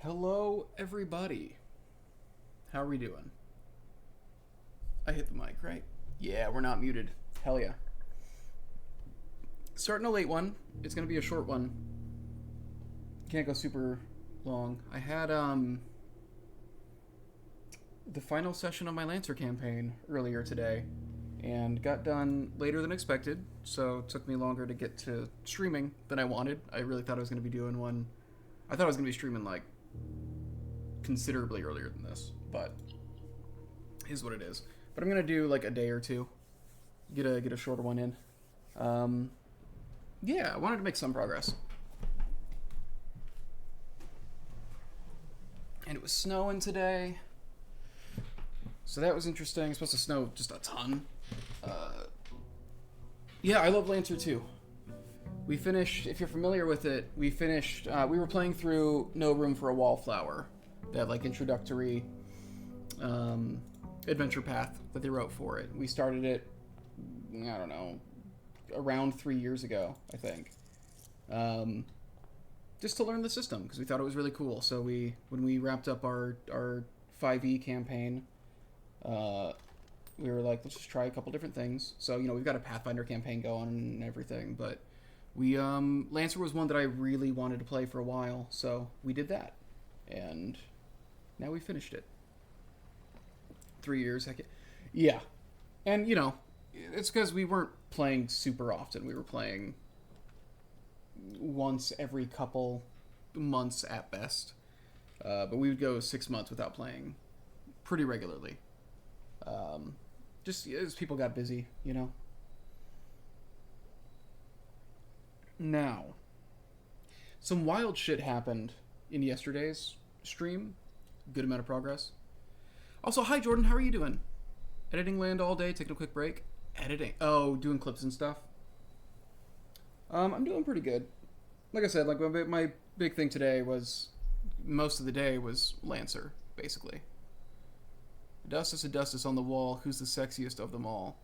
Hello, everybody. How are we doing? I hit the mic, right? Yeah, we're not muted. Hell yeah. Starting a late one. It's gonna be a short one. Can't go super long. I had the final session of my Lancer campaign earlier today, and got done later than expected. So it took me longer to get to streaming than I wanted. I really thought I was gonna be doing one. I thought I was gonna be streaming like considerably earlier than this, but is what it is. But I'm gonna do like a day or two, get a shorter one in. Um, yeah, I wanted to make some progress, and it was snowing today, so that was interesting. It's supposed to snow just a ton. Uh, yeah, I love Lancer too. We finished. If you're familiar with it, we finished. We were playing through No Room for a Wallflower, that like introductory adventure path that they wrote for it. We started it, I don't know, around 3 years ago, I think, just to learn the system because we thought it was really cool. So when we wrapped up our 5e campaign, we were like, let's just try a couple different things. So we've got a Pathfinder campaign going and everything, but we Lancer was one that I really wanted to play for a while, so we did that, and now we finished it. 3 years, heck yeah. And it's because we weren't playing super often. We were playing once every couple months at best, but we would go 6 months without playing pretty regularly. Just as people got busy. Now, some wild shit happened in yesterday's stream. Good amount of progress. Also, hi Jordan, how are you doing? Editing land all day, taking a quick break. Editing. Oh, doing clips and stuff. I'm doing pretty good. Like I said, like my big thing today was most of the day was Lancer, basically. Adustus on the wall. Who's the sexiest of them all?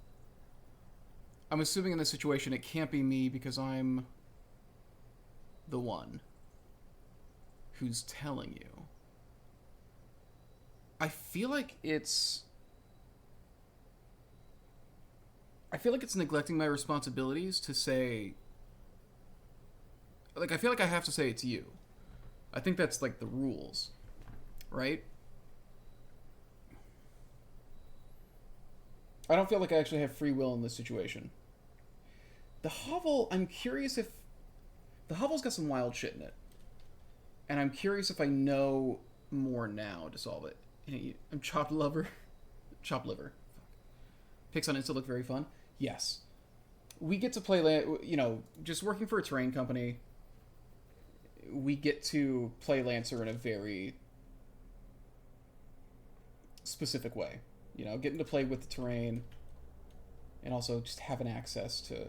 I'm assuming in this situation it can't be me because I'm the one who's telling you. I feel like it's neglecting my responsibilities to say, like, I feel like I have to say it's you. I think that's like the rules, right? I don't feel like I actually have free will in this situation. The hovel, I'm curious if the hovel's got some wild shit in it, and I'm curious if I know more now to solve it. I'm chopped liver. Chopped liver. Pics on Insta look very fun. Yes. We get to play, just working for a terrain company, we get to play Lancer in a very specific way. Getting to play with the terrain and also just having access to...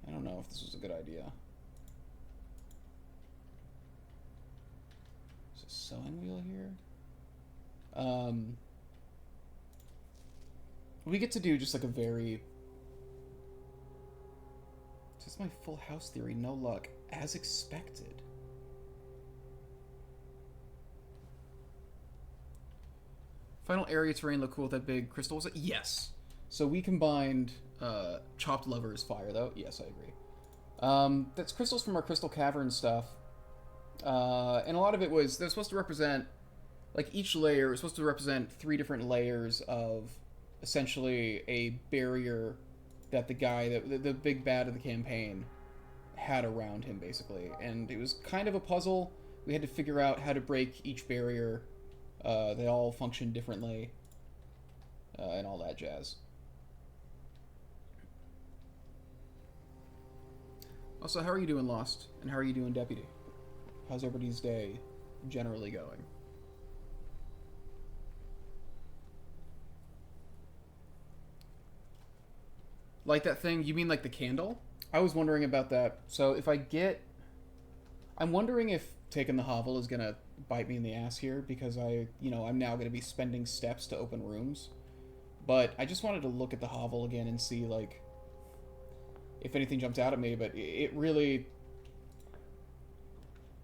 I don't know if this was a good idea. Sewing wheel here. We get to do just like a very... This is my full house theory. No luck. As expected. Final area terrain look cool with that big crystal. Was it? Yes. So we combined chopped lovers fire though. Yes, I agree. That's crystals from our crystal cavern stuff. And a lot of it was, they're supposed to represent, like each layer was supposed to represent 3 different layers of essentially a barrier that the guy, the big bad of the campaign, had around him, basically. And it was kind of a puzzle. We had to figure out how to break each barrier. They all function differently, and all that jazz. Also, how are you doing, Lost? And how are you doing, Deputy? How's everybody's day generally going? Like that thing? You mean like the candle? I was wondering about that. So if I get... I'm wondering if taking the hovel is going to bite me in the ass here because I'm now going to be spending steps to open rooms. But I just wanted to look at the hovel again and see, like, if anything jumped out at me. But it really...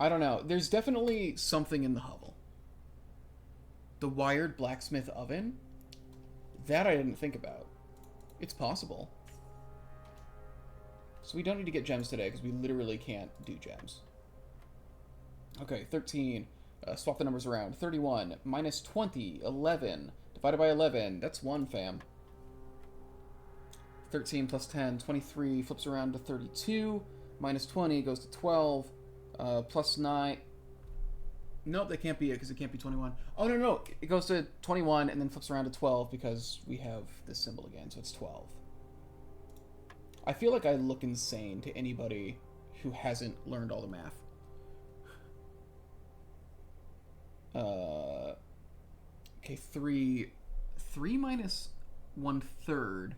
I don't know. There's definitely something in the hovel. The wired blacksmith oven? That I didn't think about. It's possible. So we don't need to get gems today, because we literally can't do gems. Okay, 13. Swap the numbers around. 31 minus 20. 11. Divided by 11. That's 1, fam. 13 plus 10. 23 flips around to 32. Minus 20 goes to 12. Plus 9. Nope, that can't be it, because it can't be 21. Oh, no, no. It goes to 21 and then flips around to 12 because we have this symbol again, so it's 12. I feel like I look insane to anybody who hasn't learned all the math. Okay, 3 minus 1/3.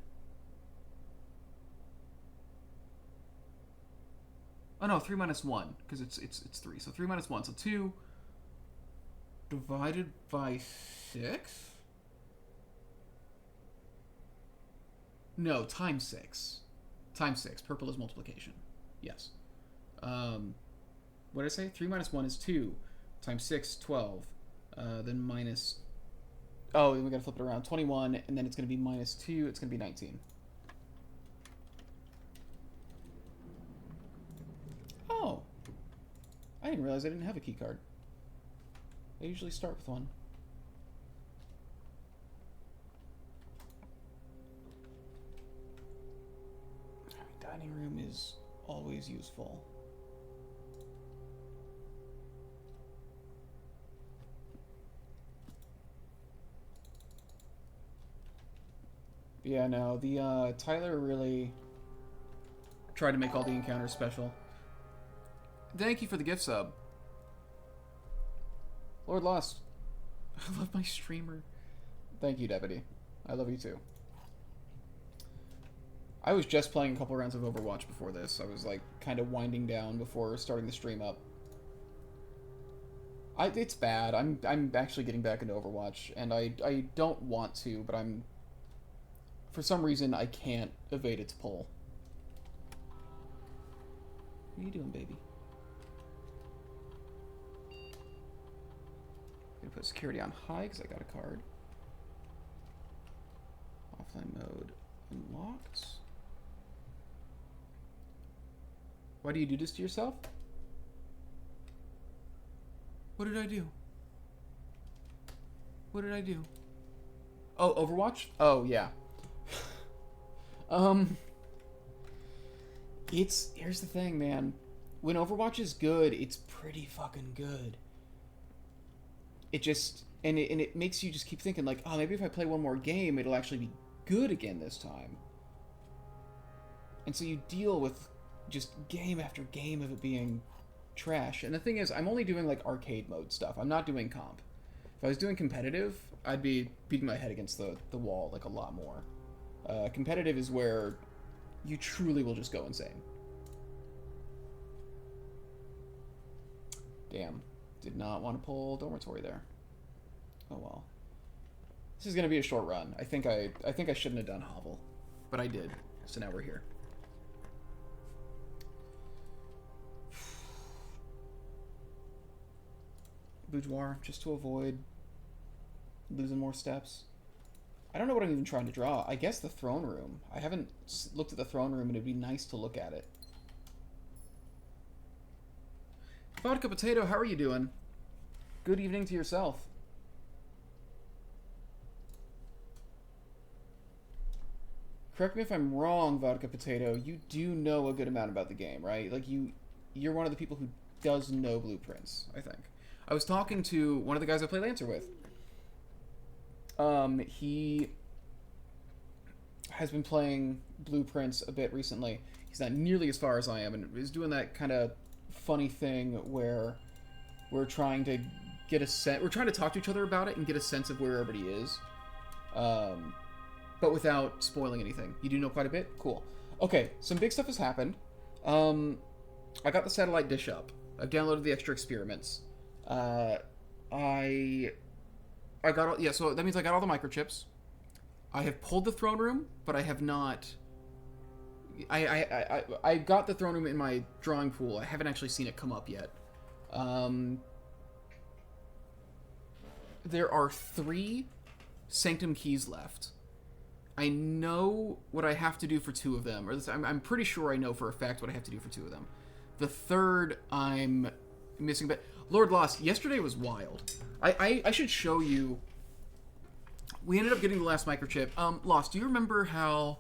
Oh no, 3 minus 1, because it's 3. So 3 minus 1, so 2 divided by 6? No, times 6. Times 6. Purple is multiplication. Yes. What did I say? 3 minus 1 is 2. Times 6, 12. Then minus... Oh, then we gotta flip it around. 21, and then it's gonna be minus 2. It's gonna be 19. Oh. I didn't realize I didn't have a key card. I usually start with one. Dining room is always useful. Yeah, no, the Tyler really tried to make all the encounters special. Thank you for the gift sub. Lord Lost. I love my streamer. Thank you, Deputy. I love you too. I was just playing a couple rounds of Overwatch before this. I was like kind of winding down before starting the stream up. It's bad. I'm actually getting back into Overwatch, and I don't want to, but for some reason I can't evade its pull. What are you doing, baby? Gonna put security on high because I got a card. Offline mode unlocked. Why do you do this to yourself? What did I do? What did I do? Oh, Overwatch? Oh, yeah. Here's the thing, man. When Overwatch is good, it's pretty fucking good. It just, and it makes you just keep thinking like, oh, maybe if I play one more game, it'll actually be good again this time. And so you deal with just game after game of it being trash. And the thing is, I'm only doing like arcade mode stuff. I'm not doing comp. If I was doing competitive, I'd be beating my head against the wall like a lot more. Competitive is where you truly will just go insane. Damn. Did not want to pull Dormitory there. Oh well. This is gonna be a short run. I think I shouldn't have done Hovel, but I did. So now we're here. Boudoir, just to avoid losing more steps. I don't know what I'm even trying to draw. I guess the throne room. I haven't looked at the throne room, and it'd be nice to look at it. Vodka Potato, how are you doing? Good evening to yourself. Correct me if I'm wrong, Vodka Potato. You do know a good amount about the game, right? Like you're one of the people who does know blueprints, I think. I was talking to one of the guys I play Lancer with. He has been playing blueprints a bit recently. He's not nearly as far as I am, and is doing that kind of funny thing where we're trying to get a sense. We're trying to talk to each other about it and get a sense of where everybody is, but without spoiling anything. You do know quite a bit? Cool. Okay, some big stuff has happened. I got the satellite dish up. I've downloaded the extra experiments. I got all, yeah, so that means I got all the microchips. I have pulled the throne room, but I have not. I got the throne room in my drawing pool. I haven't actually seen it come up yet. Um, there are 3 Sanctum keys left. I know what I have to do for 2 of them, or I'm pretty sure I know for a fact what I have to do for 2 of them. The third I'm missing, but Lord Lost, yesterday was wild. I should show you. We ended up getting the last microchip. Lost, do you remember how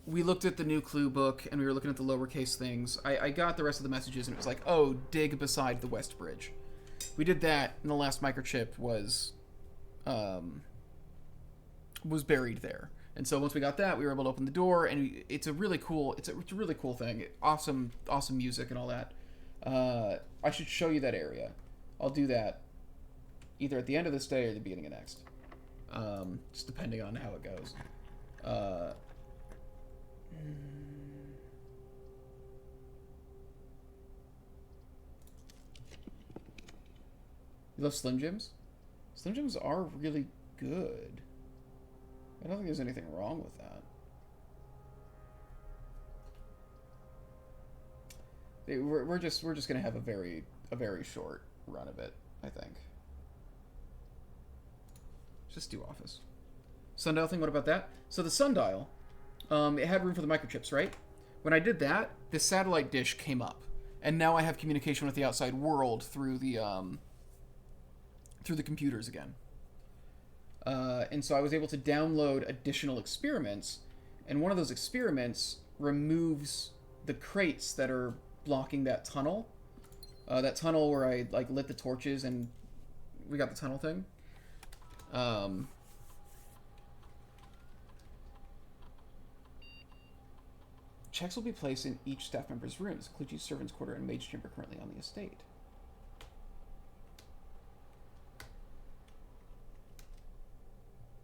we looked at the new clue book and we were looking at the lowercase things? I got the rest of the messages and it was like, oh, dig beside the West Bridge. We did that, and the last microchip was buried there. And so once we got that, we were able to open the door, and it's a really cool thing. Awesome music and all that. I should show you that area. I'll do that either at the end of this day or the beginning of next. Just depending on how it goes. You love Slim Jims? Slim Jims are really good. I don't think there's anything wrong with that. We're just gonna have a very short run of it, I think. Just do Office. Sundial thing, what about that? So the sundial, it had room for the microchips, right? When I did that, this satellite dish came up, and now I have communication with the outside world through the computers again. And so I was able to download additional experiments, and one of those experiments removes the crates that are blocking that tunnel. That tunnel where I lit the torches and we got the tunnel thing. Checks will be placed in each staff member's rooms, including each servant's quarter and mage chamber currently on the estate.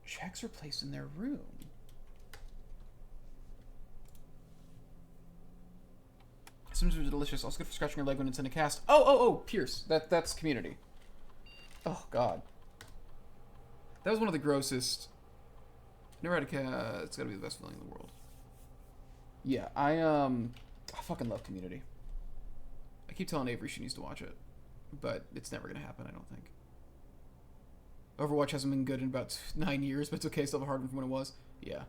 Checks are placed in their room. Sims are delicious. Also good for scratching your leg when it's in a cast. Oh, Pierce. That's community. Oh, God. That was one of the grossest. Never had a cat. It's gotta be the best feeling in the world. Yeah, I fucking love Community. I keep telling Avery she needs to watch it, but it's never gonna happen, I don't think. Overwatch hasn't been good in about 9 years, but it's okay. Still have a hard one from when it was. Yeah.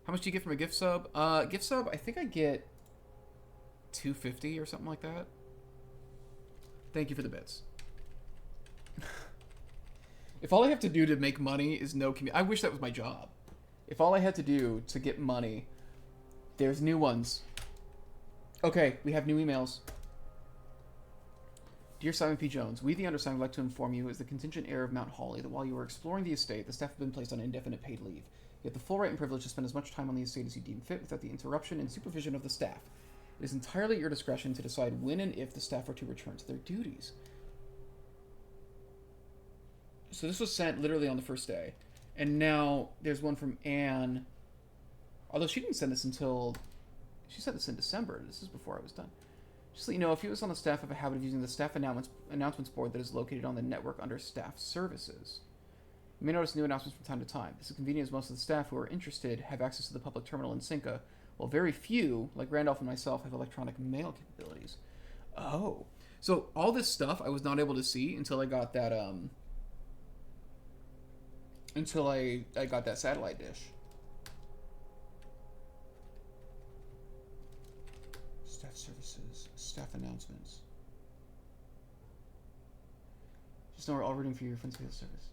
How much do you get from a gift sub? Gift sub, I think I get $2.50 or something like that. Thank you for the bits. If all I have to do to make money is no community, I wish that was my job. If all I had to do to get money, there's new ones. Okay, we have new emails. Dear Simon P. Jones, we the undersigned would like to inform you as the contingent heir of Mount Hawley that while you were exploring the estate, the staff have been placed on indefinite paid leave. You have the full right and privilege to spend as much time on the estate as you deem fit without the interruption and supervision of the staff. It is entirely at your discretion to decide when and if the staff are to return to their duties. So this was sent literally on the first day. And now there's one from Anne. Although she didn't send this until... She sent this in December. This is before I was done. Just so you know, if you was on the staff, have a habit of using the staff announcements board that is located on the network under staff services. You may notice new announcements from time to time. This is convenient as most of the staff who are interested have access to the public terminal in Cinca, while very few, like Randolph and myself, have electronic mail capabilities. Oh. So all this stuff I was not able to see until I got that, until I got that satellite dish. Staff services, staff announcements. Just know we're all rooting for your friends' field service.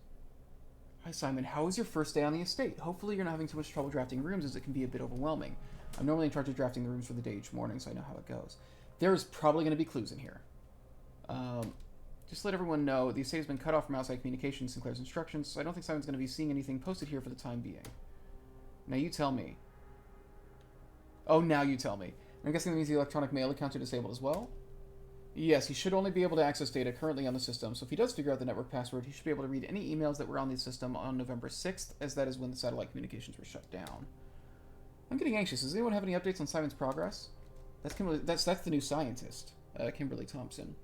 Hi Simon, how was your first day on the estate? Hopefully you're not having too much trouble drafting rooms as it can be a bit overwhelming. I'm normally in charge of drafting the rooms for the day each morning, so I know how it goes. There's probably going to be clues in here. Just let everyone know, the estate has been cut off from outside communication, Sinclair's instructions, so I don't think Simon's going to be seeing anything posted here for the time being. Now you tell me. Oh, now you tell me. I'm guessing that means the electronic mail accounts are disabled as well? Yes, he should only be able to access data currently on the system, so if he does figure out the network password, he should be able to read any emails that were on the system on November 6th, as that is when the satellite communications were shut down. I'm getting anxious. Does anyone have any updates on Simon's progress? That's Kimberly, that's the new scientist, Kimberly Thompson.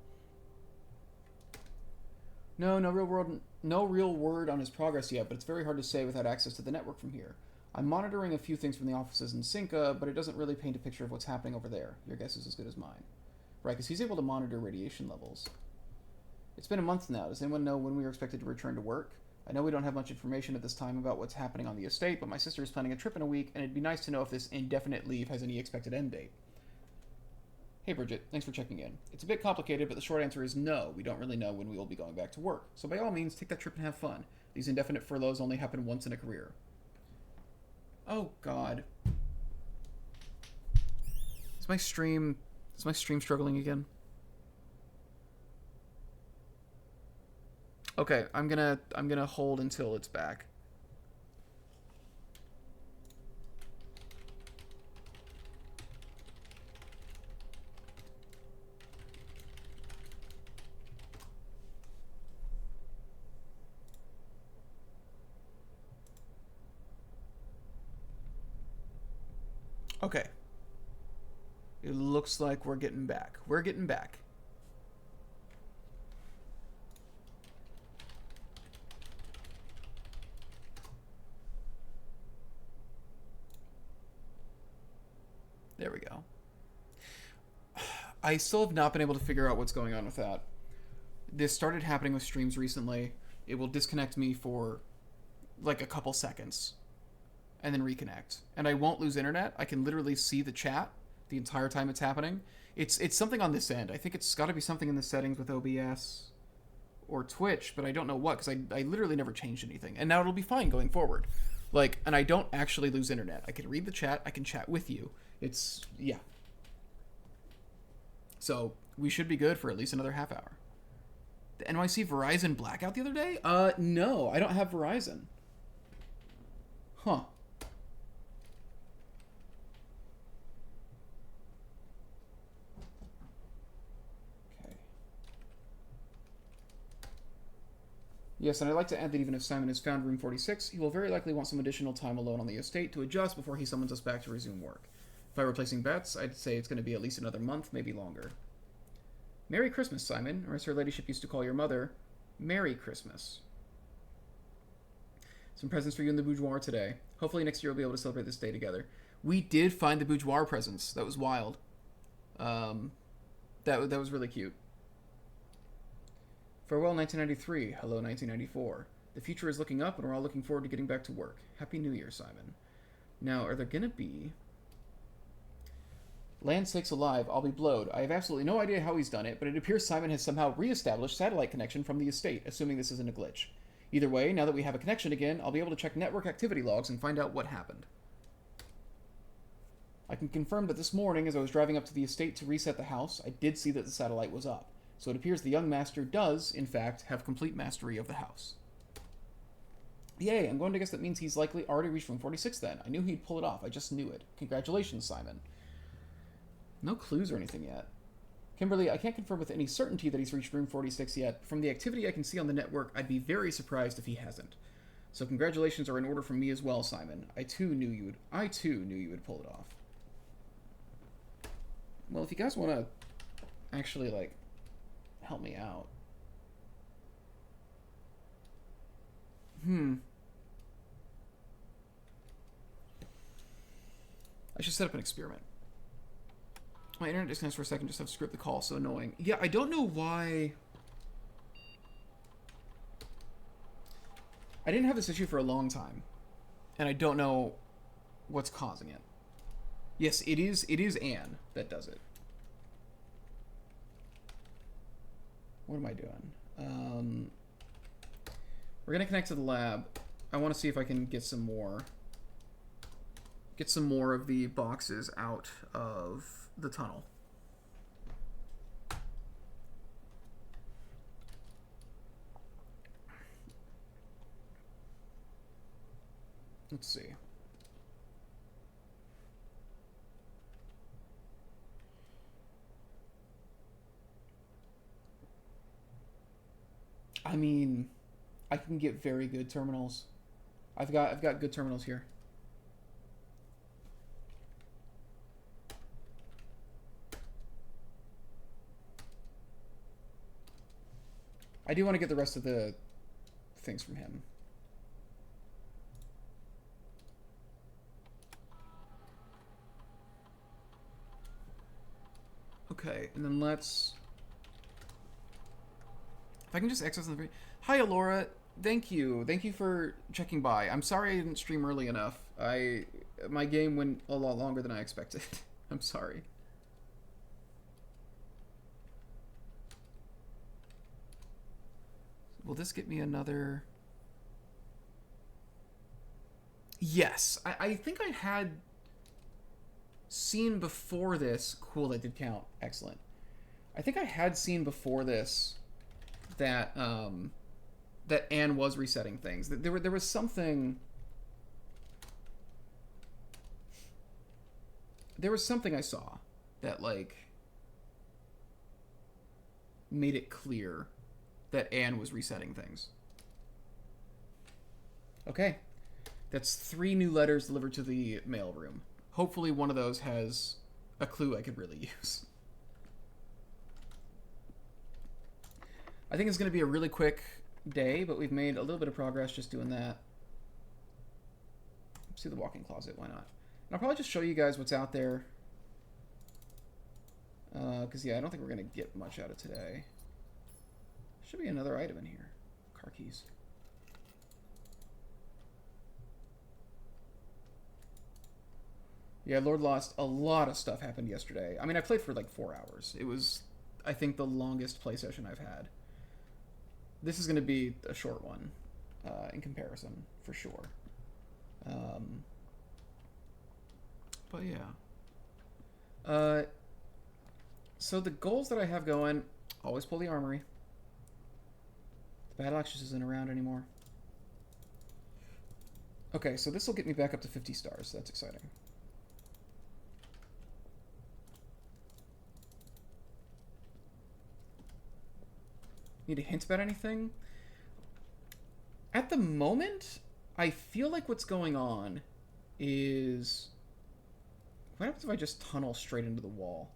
No real word on his progress yet, but it's very hard to say without access to the network from here. I'm monitoring a few things from the offices in Cinca, but it doesn't really paint a picture of what's happening over there. Your guess is as good as mine. Right, because he's able to monitor radiation levels. It's been a month now. Does anyone know when we are expected to return to work? I know we don't have much information at this time about what's happening on the estate, but my sister is planning a trip in a week, and it'd be nice to know if this indefinite leave has any expected end date. Hey Bridget, thanks for checking in. It's a bit complicated, but the short answer is no. We don't really know when we will be going back to work. So by all means, take that trip and have fun. These indefinite furloughs only happen once in a career. Oh God. Is my stream struggling again? Okay, I'm gonna hold until it's back. Okay. It looks like we're getting back. We're getting back. There we go. I still have not been able to figure out what's going on with that. This started happening with streams recently. It will disconnect me for like a couple seconds and then reconnect. And I won't lose internet. I can literally see the chat the entire time it's happening. It's something on this end. I think it's got to be something in the settings with OBS or Twitch, but I don't know what, because I literally never changed anything. And now it'll be fine going forward. Like, and I don't actually lose internet. I can read the chat. I can chat with you. It's, yeah. So we should be good for at least another half hour. The NYC Verizon blackout the other day? No, I don't have Verizon. Huh. Yes, and I'd like to add that even if Simon has found room 46, he will very likely want some additional time alone on the estate to adjust before he summons us back to resume work. If I were placing bets, I'd say it's going to be at least another month, maybe longer. Merry Christmas, Simon, or as her ladyship used to call your mother, Merry Christmas. Some presents for you in the boudoir today. Hopefully next year we'll be able to celebrate this day together. We did find the boudoir presents. That was wild. That was really cute. Farewell 1993, hello 1994. The future is looking up and we're all looking forward to getting back to work. Happy New Year, Simon. Now, are there gonna be... Land sakes alive, I'll be blowed. I have absolutely no idea how he's done it, but it appears Simon has somehow re-established satellite connection from the estate, assuming this isn't a glitch. Either way, now that we have a connection again, I'll be able to check network activity logs and find out what happened. I can confirm that this morning, as I was driving up to the estate to reset the house, I did see that the satellite was up. So it appears the young master does, in fact, have complete mastery of the house. Yay, I'm going to guess that means he's likely already reached room 46 then. I knew he'd pull it off. I just knew it. Congratulations, Simon. No clues or anything yet. Kimberly, I can't confirm with any certainty that he's reached room 46 yet. From the activity I can see on the network, I'd be very surprised if he hasn't. So congratulations are in order from me as well, Simon. I too knew you would pull it off. Well, if you guys want to actually, like, help me out. I should set up an experiment. My internet disconnects for a second, just have to script the call, so annoying. Yeah, I don't know why... I didn't have this issue for a long time. And I don't know what's causing it. Yes, it is Anne that does it. What am I doing? We're gonna connect to the lab. I want to see if I can get some more of the boxes out of the tunnel. Let's see. I mean, I can get very good terminals. I've got good terminals here. I do want to get the rest of the things from him. Okay. Okay, and then let's... If I can just access the... Hi, Alora. Thank you. Thank you for checking by. I'm sorry I didn't stream early enough. My game went a lot longer than I expected. I'm sorry. Will this get me another... Yes. I think I had seen before this... Cool, that did count. Excellent. I think I had seen before this that that Anne was resetting things. There was something... There was something I saw that, like, made it clear that Anne was resetting things. Okay. That's 3 new letters delivered to the mailroom. Hopefully one of those has a clue I could really use. I think it's going to be a really quick day, but we've made a little bit of progress just doing that. Let's do the walk-in closet. Why not? And I'll probably just show you guys what's out there. Because, yeah, I don't think we're going to get much out of today. Should be another item in here. Car keys. Yeah, Lord Lost, a lot of stuff happened yesterday. I mean, I played for like 4 hours. It was, I think, the longest play session I've had. This is going to be a short one in comparison, for sure. But yeah. So the goals that I have going, always pull the armory. The battle axe just isn't around anymore. Okay, so this will get me back up to 50 stars. That's exciting. Need a hint about anything? At the moment, I feel like what's going on is... What happens if I just tunnel straight into the wall?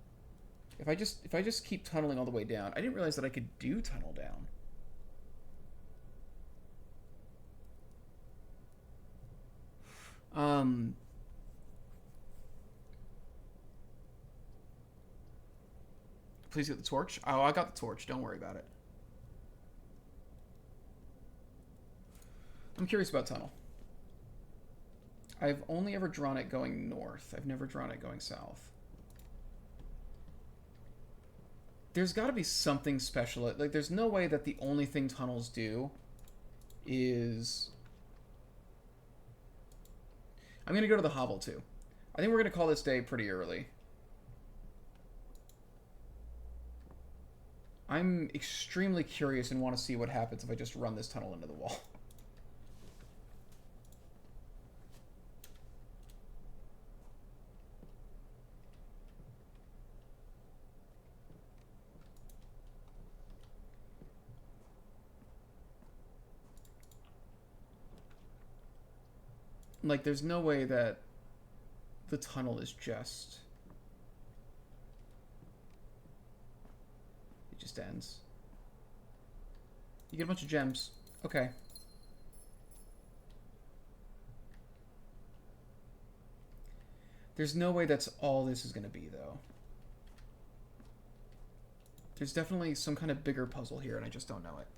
If I just keep tunneling all the way down. I didn't realize that I could do tunnel down. Please get the torch. Oh, I got the torch. Don't worry about it. I'm curious about tunnel. I've only ever drawn it going north. I've never drawn it going south. There's got to be something special. Like, there's no way that the only thing tunnels do is... I'm going to go to the hovel, too. I think we're going to call this day pretty early. I'm extremely curious and want to see what happens if I just run this tunnel into the wall. Like, there's no way that the tunnel is just... It just ends. You get a bunch of gems. Okay. There's no way that's all this is going to be, though. There's definitely some kind of bigger puzzle here, and I just don't know it.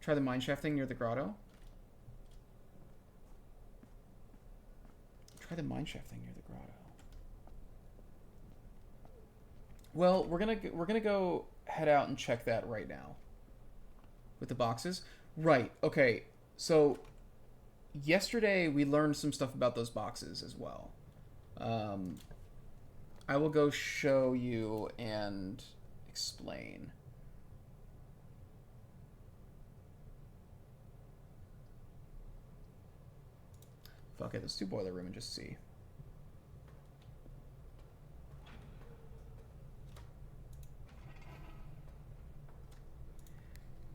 Try the mineshaft thing near the grotto. Try the mineshaft thing near the grotto. Well, we're gonna go head out and check that right now. With the boxes, right? Okay, so yesterday we learned some stuff about those boxes as well. I will go show you and explain. Fuck it, let's do boiler room and just see.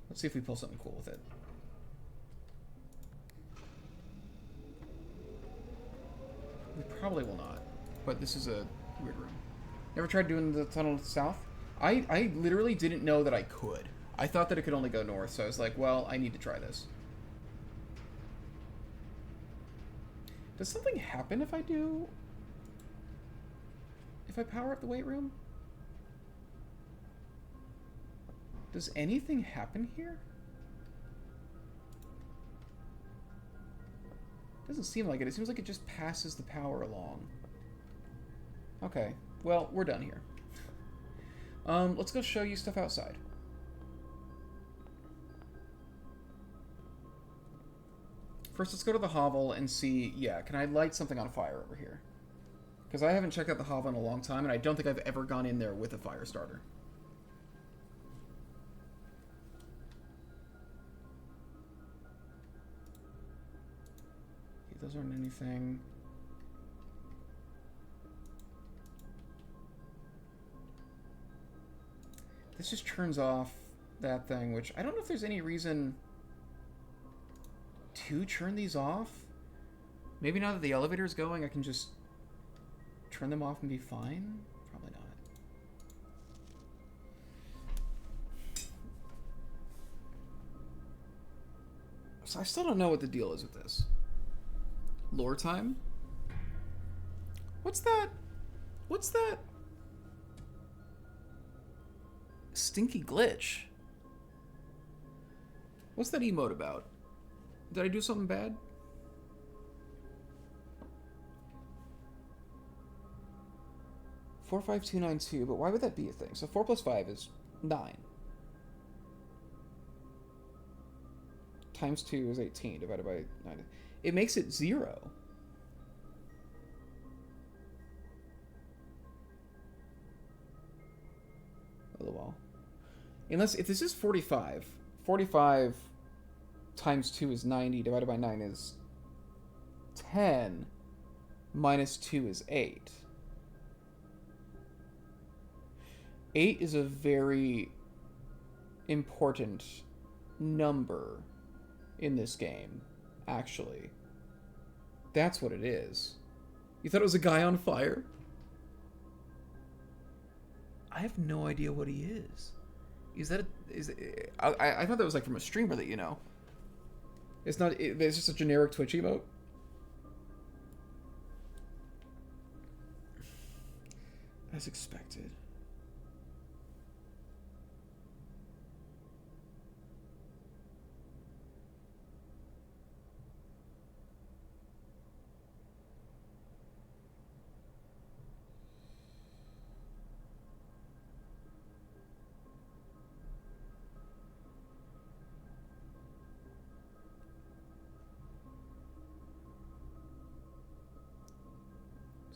Let's see if we pull something cool with it. We probably will not, but this is a weird room. Never tried doing the tunnel south? I literally didn't know that I could. I thought that it could only go north, so I was like, well, I need to try this. Does something happen if I do? if I power up the weight room? Does anything happen here? Doesn't seem like it. It seems like it just passes the power along. Okay. Well, we're done here. Let's go show you stuff outside. First, let's go to the hovel and see, yeah, can I light something on fire over here? Because I haven't checked out the hovel in a long time, and I don't think I've ever gone in there with a fire starter. Okay, those aren't anything. This just turns off that thing, which I don't know if there's any reason to turn these off. Maybe now that the elevator is going, I can just turn them off and be fine? Probably not. So I still don't know what the deal is with this. Lore time? What's that? What's that? Stinky glitch. What's that emote about? Did I do something bad? $45292, but why would that be a thing? So 4 plus 5 is 9. Times 2 is 18, divided by 9. It makes it 0. LOL. Unless, if this is 45, 45 times 2 is 90, divided by 9 is 10, minus 2 is 8. 8 is a very important number in this game, actually. That's what it is. You thought it was a guy on fire? I have no idea what he is. Is that I thought that was like from a streamer that you know. It's not. It's just a generic Twitch emote. As expected.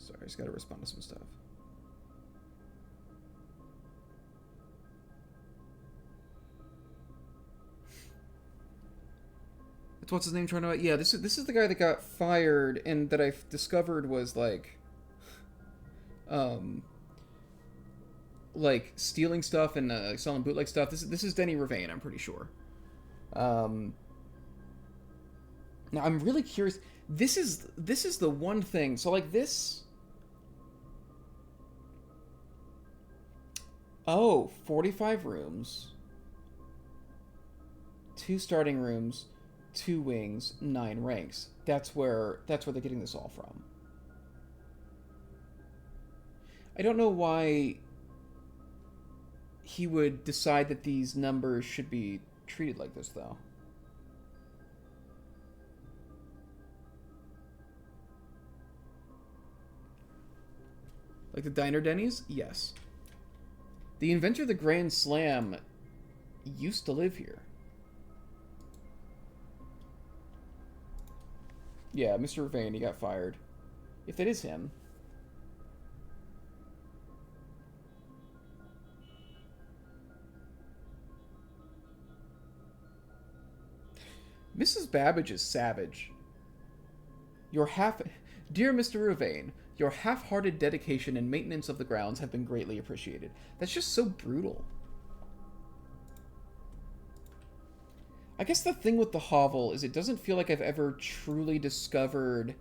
Sorry, I just gotta respond to some stuff. That's what's his name trying to... Yeah, this is the guy that got fired and that I discovered was like stealing stuff and selling bootleg stuff. This is Denny Ravane, I'm pretty sure. Now I'm really curious. This is the one thing. So like this. Oh, 45 rooms, 2 starting rooms, 2 wings, 9 ranks. That's where they're getting this all from. I don't know why he would decide that these numbers should be treated like this, though. Like the Diner Denny's? Yes. The inventor of the Grand Slam used to live here. Yeah, Mr. Ravane, he got fired. If that is him. Mrs. Babbage is savage. Dear Mr. Ravane, your half-hearted dedication and maintenance of the grounds have been greatly appreciated. That's just so brutal. I guess the thing with the hovel is it doesn't feel like I've ever truly discovered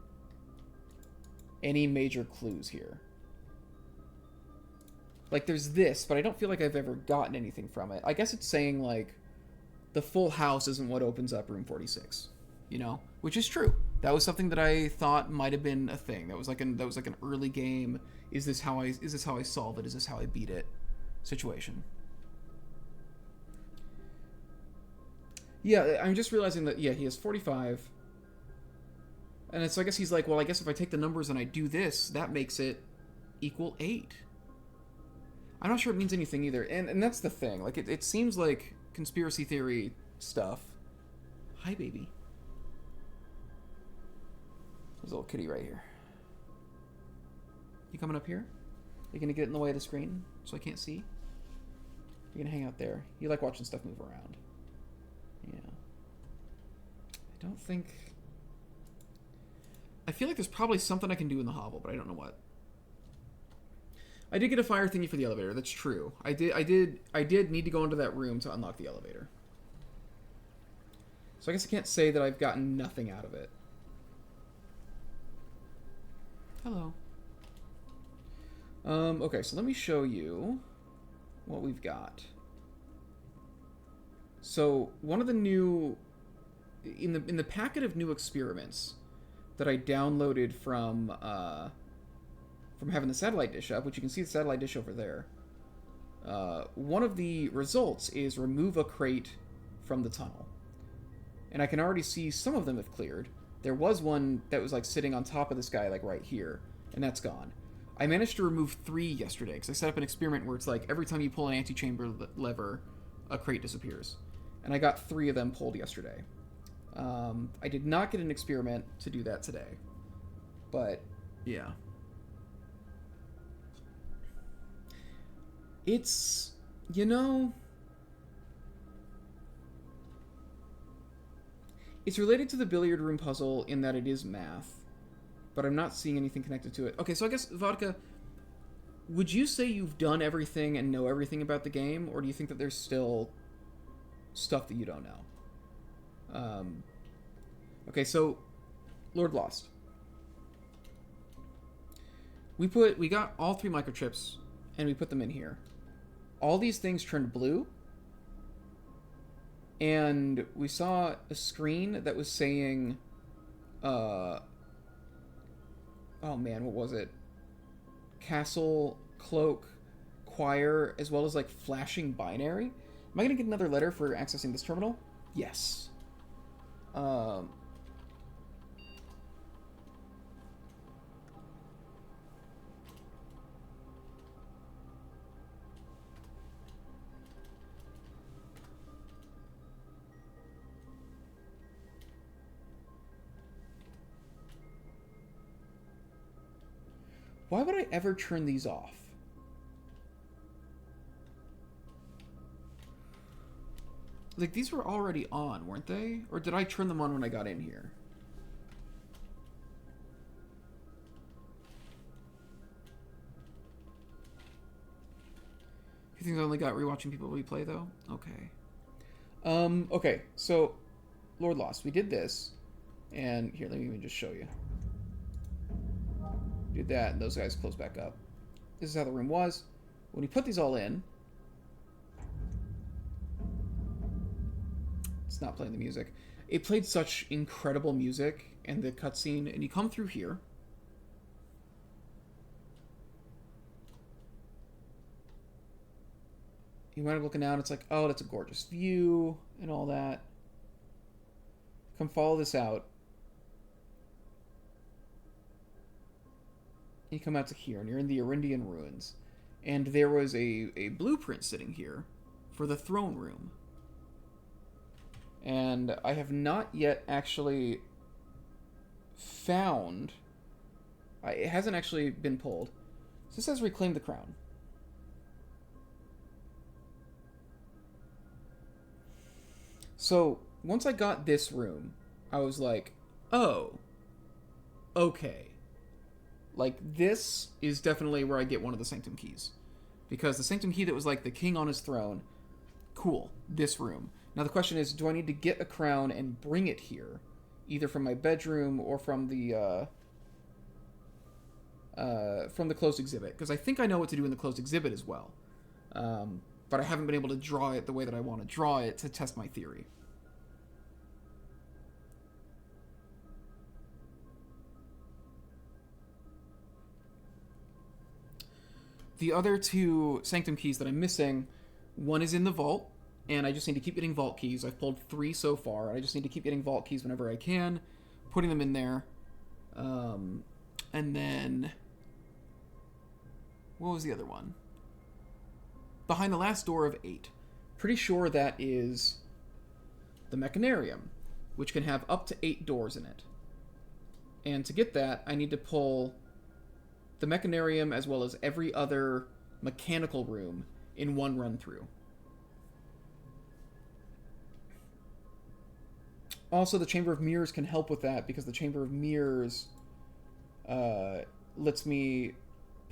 any major clues here. Like, there's this, but I don't feel like I've ever gotten anything from it. I guess it's saying, like, the full house isn't what opens up room 46. You know? Which is true. That was something that I thought might have been a thing. That was like an early game. Is this how I solve it? Is this how I beat it? Situation. Yeah, I'm just realizing that he has 45. And so I guess he's like, well, I guess if I take the numbers and I do this, that makes it equal 8. I'm not sure it means anything either. And that's the thing. Like, it seems like conspiracy theory stuff. Hi, baby. There's a little kitty right here. You coming up here? You gonna get in the way of the screen so I can't see? You're gonna hang out there. You like watching stuff move around. Yeah. I don't think... I feel like there's probably something I can do in the hovel, but I don't know what. I did get a fire thingy for the elevator. That's true. I did need to go into that room to unlock the elevator. So I guess I can't say that I've gotten nothing out of it. Hello. Okay, so let me show you what we've got. So one of the new in the packet of new experiments that I downloaded from having the satellite dish up, which you can see the satellite dish over there. One of the results is remove a crate from the tunnel. And I can already see some of them have cleared. There was one that was like sitting on top of this guy, like right here, and that's gone. I managed to remove 3 yesterday, because I set up an experiment where it's like every time you pull an antechamber lever, a crate disappears. And I got 3 of them pulled yesterday. I did not get an experiment to do that today. But, yeah. It's, you know... It's related to the billiard room puzzle in that it is math, but I'm not seeing anything connected to it. Okay, so I guess, Vodka, would you say you've done everything and know everything about the game, or do you think that there's still stuff that you don't know? Okay, so Lord Lost. We got all 3 microchips, and we put them in here. All these things turned blue. And we saw a screen that was saying, oh man, what was it? Castle, cloak, choir, as well as like flashing binary. Am I going to get another letter for accessing this terminal? Yes. Why would I ever turn these off? Like, these were already on, weren't they? Or did I turn them on when I got in here? You think I only got rewatching people replay, though? Okay. Okay, so, Lord Lost, we did this. And here, let me even just show you. Did that, and those guys close back up. This is how the room was. When we put these all in, it's not playing the music. It played such incredible music and the cutscene, and you come through here. You wind up looking out, it's like, oh, that's a gorgeous view, and all that. Come follow this out. You come out to here, and you're in the Arindian ruins. And there was a blueprint sitting here for the throne room. And I have not yet actually found... it hasn't actually been pulled. So this says reclaim the crown. So, once I got this room, I was like, oh, okay. Like, this is definitely where I get one of the Sanctum keys. Because the Sanctum key that was like the king on his throne, cool, this room. Now the question is, do I need to get a crown and bring it here? Either from my bedroom or from the closed exhibit. Because I think I know what to do in the closed exhibit as well. But I haven't been able to draw it the way that I want to draw it to test my theory. The other two Sanctum keys that I'm missing, one is in the vault, and I just need to keep getting vault keys. I've pulled 3 so far. I just need to keep getting vault keys whenever I can, putting them in there. And then... What was the other one? Behind the last door of 8. Pretty sure that is the Mechanarium, which can have up to 8 doors in it. And to get that, I need to pull the Mechanarium as well as every other mechanical room in one run through. Also, the Chamber of Mirrors can help with that because the Chamber of Mirrors lets me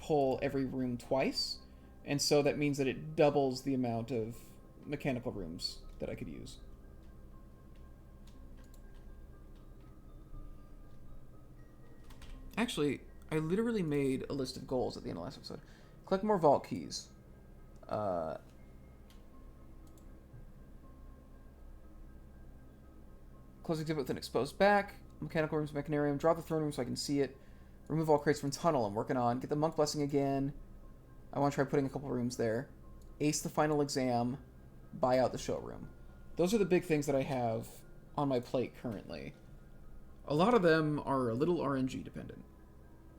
pull every room twice, and so that means that it doubles the amount of mechanical rooms that I could use. Actually, I literally made a list of goals at the end of last episode. Collect more vault keys. Close exhibit with an exposed back. Mechanical rooms, Mechanarium. Draw the throne room so I can see it. Remove all crates from tunnel. I'm working on. Get the monk blessing again. I want to try putting a couple rooms there. Ace the final exam. Buy out the showroom. Those are the big things that I have on my plate currently. A lot of them are a little RNG dependent.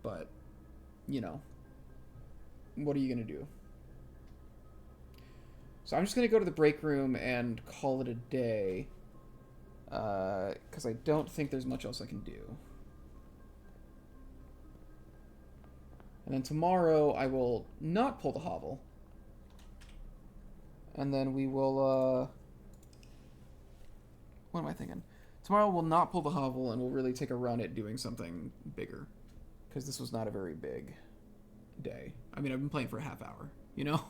But, you know. What are you going to do? So I'm just going to go to the break room and call it a day. Because I don't think there's much else I can do. And then tomorrow I will not pull the hovel. And then we will, what am I thinking? Tomorrow we'll not pull the hovel and we'll really take a run at doing something bigger. Because this was not a very big day. I mean, I've been playing for a half hour, you know?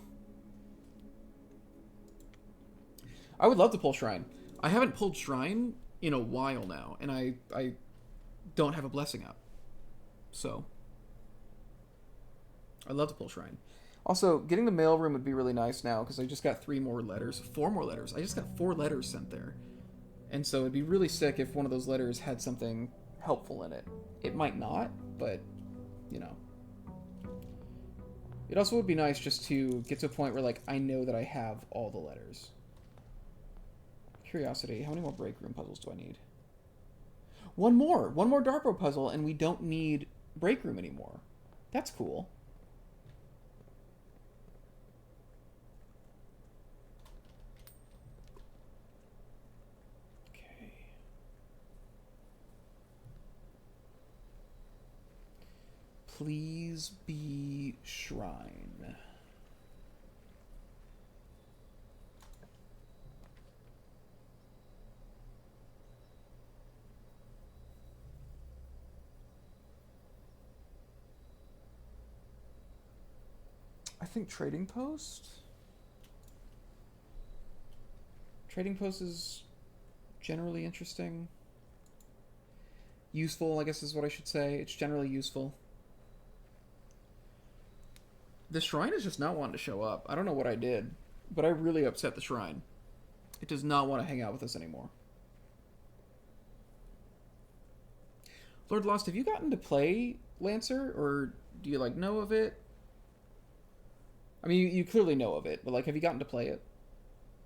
I would love to pull Shrine. I haven't pulled Shrine in a while now, and I don't have a blessing up. So, I'd love to pull Shrine. Also, getting the mail room would be really nice now, because I just got 4 more letters. I just got 4 letters sent there. And so it'd be really sick if one of those letters had something helpful in it. It might not, but, you know. It also would be nice just to get to a point where, like, I know that I have all the letters. Curiosity. How many more break room puzzles do I need? One more dark room puzzle, and we don't need break room anymore. That's cool. Okay. Please be Shrine. I think Trading Post? Trading Post is generally interesting. Useful, I guess is what I should say. It's generally useful. The Shrine is just not wanting to show up. I don't know what I did, but I really upset the Shrine. It does not want to hang out with us anymore. Lord Lost, have you gotten to play Lancer, or do you, like, know of it? I mean, you clearly know of it, but, like, have you gotten to play it?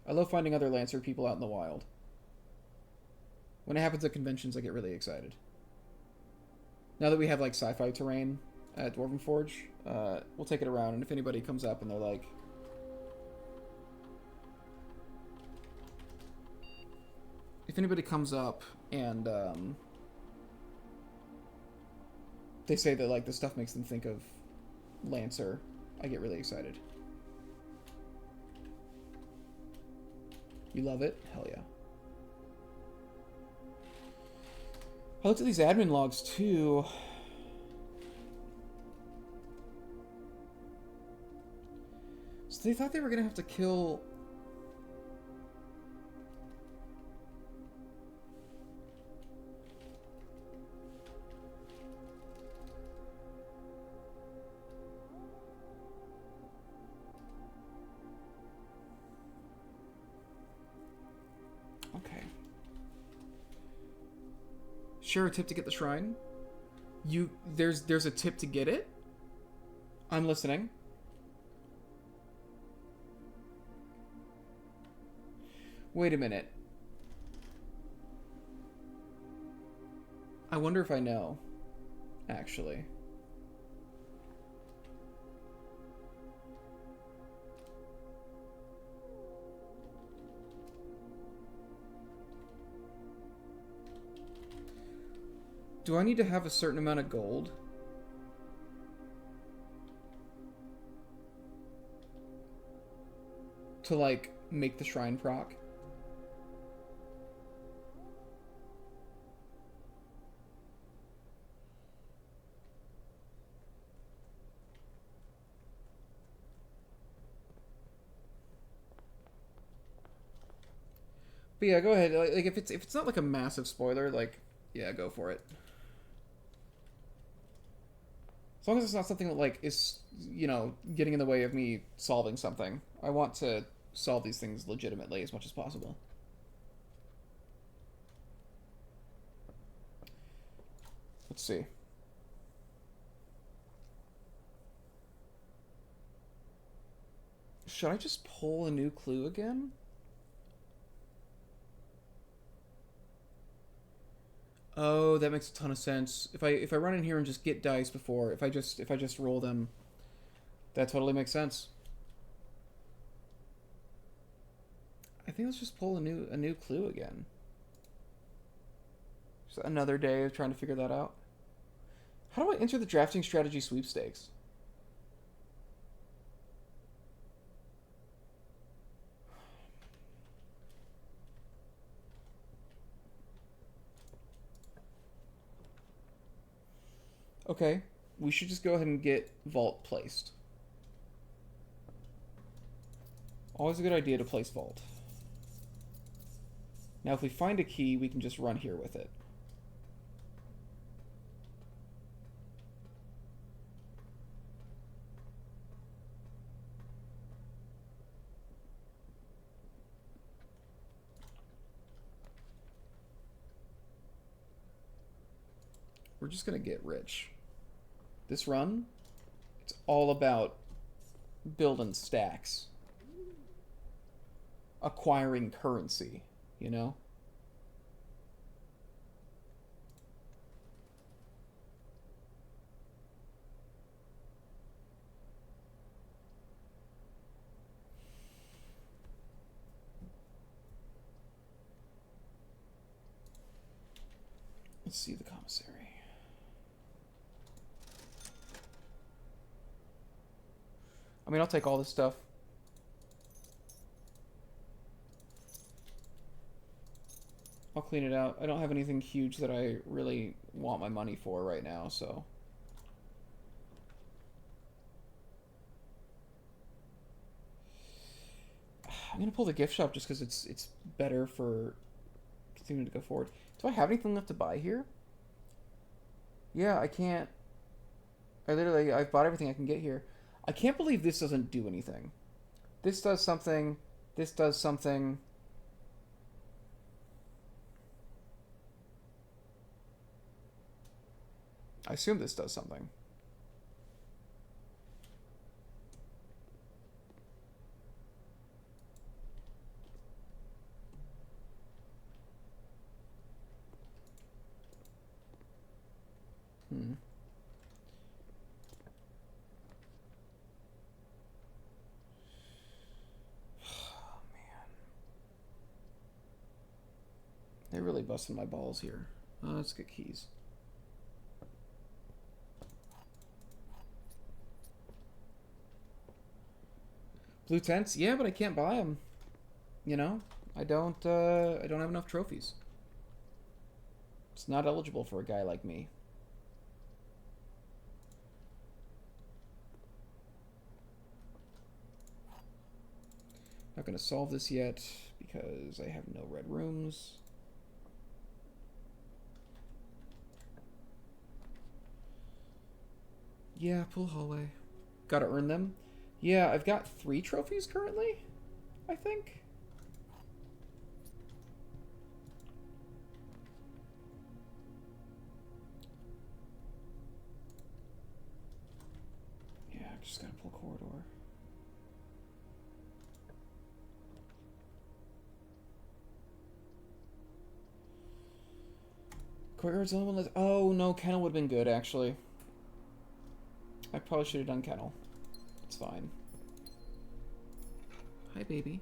I love finding other Lancer people out in the wild. When it happens at conventions, I get really excited. Now that we have, like, sci-fi terrain at Dwarven Forge, we'll take it around, and if anybody comes up and they're like... If anybody comes up and, they say that, like, this stuff makes them think of Lancer, I get really excited. You love it? Hell yeah. I looked at these admin logs too. So they thought they were gonna have to kill... Okay. Share a tip to get the shrine. There's a tip to get it. I'm listening. Wait a minute. I wonder if I know, actually. Do I need to have a certain amount of gold? To, like, make the shrine proc? But yeah, go ahead. Like if it's not like a massive spoiler, like yeah, go for it. As long as it's not something that like is getting in the way of me solving something. I want to solve these things legitimately as much as possible. Let's see. Should I just pull a new clue again? Oh, that makes a ton of sense. If I run in here and just get dice before, if I just roll them, that totally makes sense. I think let's just pull a new clue again. Just another day of trying to figure that out. How do I enter the drafting strategy sweepstakes? Okay, we should just go ahead and get vault placed. Always a good idea to place vault. Now if we find a key, we can just run here with it. We're just gonna get rich. This run, it's all about building stacks. Acquiring currency, you know? Let's see the commissary. I mean, I'll take all this stuff. I'll clean it out. I don't have anything huge that I really want my money for right now, so... I'm gonna pull the gift shop just because it's better for continuing to go forward. Do I have anything left to buy here? Yeah, I can't... I've bought everything I can get here. I can't believe this doesn't do anything. This does something. This does something. I assume this does something. Hmm. Oh, man. They're really busting my balls here. Let's get keys. Blue tents? Yeah, but I can't buy them. You know? I don't have enough trophies. It's not eligible for a guy like me. Not going to solve this yet because I have no red rooms. Yeah, pool hallway. Gotta earn them. Yeah, I've got 3 trophies currently, I think. Yeah, I just gotta pull corridor. Courtyard's the only one that's... Oh, no, Kennel would have been good, actually. I probably should have done Kennel. It's fine. Hi, baby.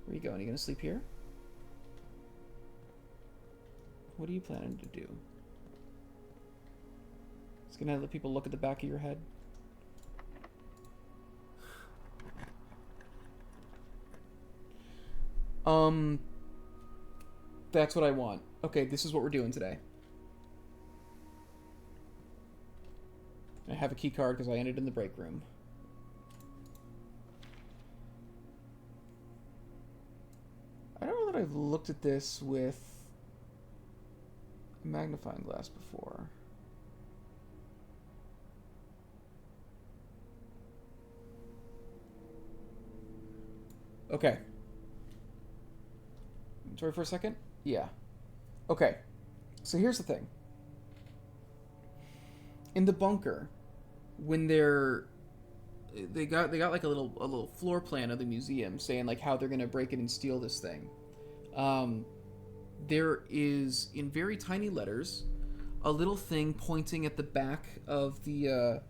Where are you going? Are you going to sleep here? What are you planning to do? It's going to let people look at the back of your head? That's what I want. Okay, this is what we're doing today. I have a key card because I ended in the break room. I don't know that I've looked at this with a magnifying glass before. Okay. Sorry for a second? Yeah. Okay. So here's the thing. In the bunker, when they got like a little floor plan of the museum saying like how they're gonna break in and steal this thing. There is in very tiny letters a little thing pointing at the back of the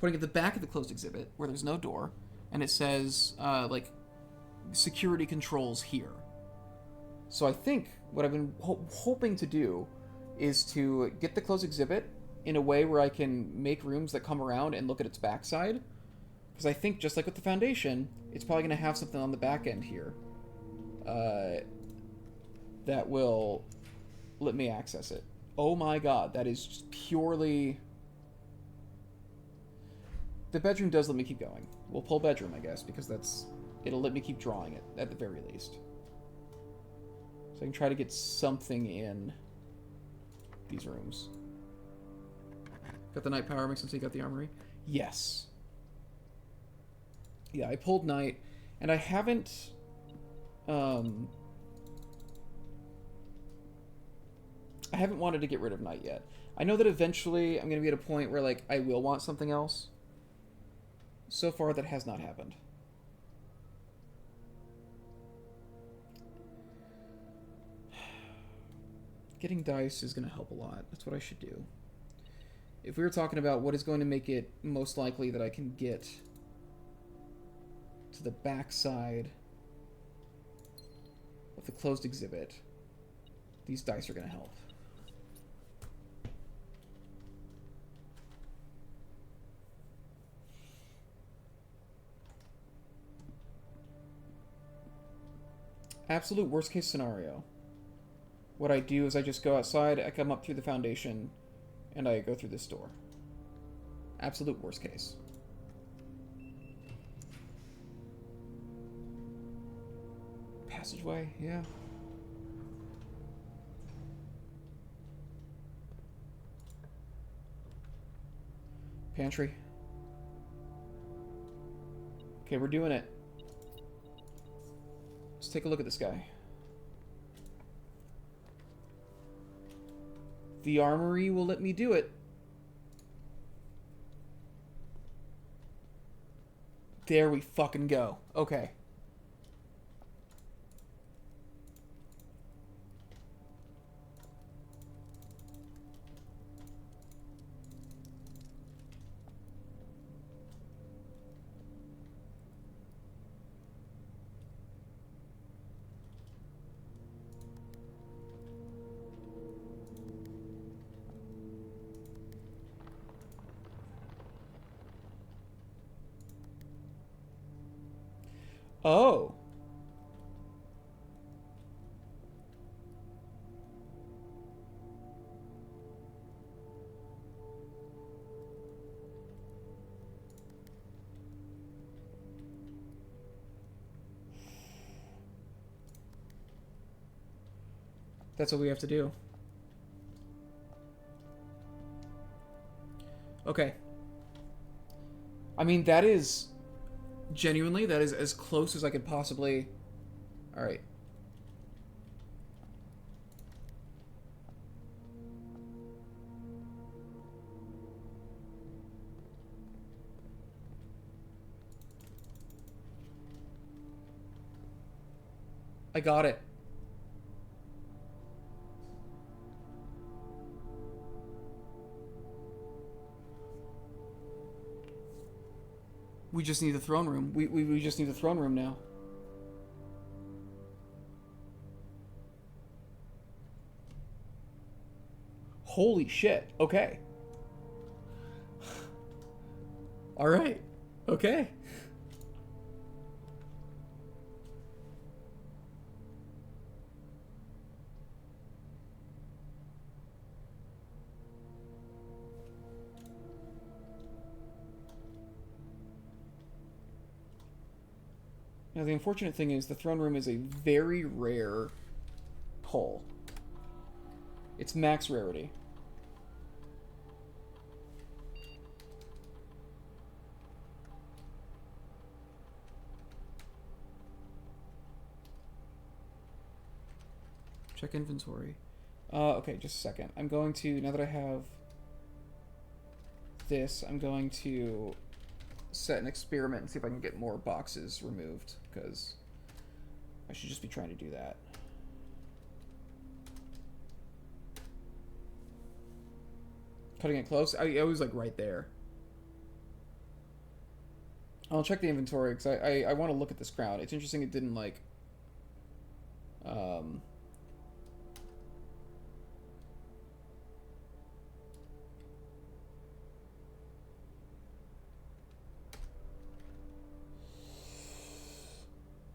closed exhibit where there's no door, and it says like security controls here. So I think what I've been hoping to do is to get the closed exhibit in a way where I can make rooms that come around and look at its backside. Because I think, just like with the Foundation, it's probably going to have something on the back end here that will let me access it. Oh my god, that is just purely... The bedroom does let me keep going. We'll pull bedroom, I guess, because it'll let me keep drawing it, at the very least. So I can try to get something in these rooms. Got the night power mix since you got the armory? Yes. Yeah, I pulled night, and I haven't... I haven't wanted to get rid of night yet. I know that eventually I'm going to be at a point where, like, I will want something else. So far, that has not happened. Getting dice is going to help a lot. That's what I should do. If we were talking about what is going to make it most likely that I can get to the backside of the closed exhibit, these dice are going to help. Absolute worst case scenario. What I do is I just go outside, I come up through the Foundation, and I go through this door. Absolute worst case. Passageway, yeah. Pantry. Okay, we're doing it. Let's take a look at this guy. The armory will let me do it. There we fucking go. Okay. Oh. That's what we have to do. Okay. I mean, that is... Genuinely, that is as close as I could possibly... Alright. I got it. We just need the throne room. We just need the throne room now. Holy shit. Okay. All right. Okay. Now, the unfortunate thing is the throne room is a very rare pull. It's max rarity. Check inventory. Okay, just a second. I'm going to, now that I have this, I'm going to set an experiment and see if I can get more boxes removed, because I should just be trying to do that. Cutting it close? I was like right there. I'll check the inventory because I want to look at this crown. It's interesting it didn't like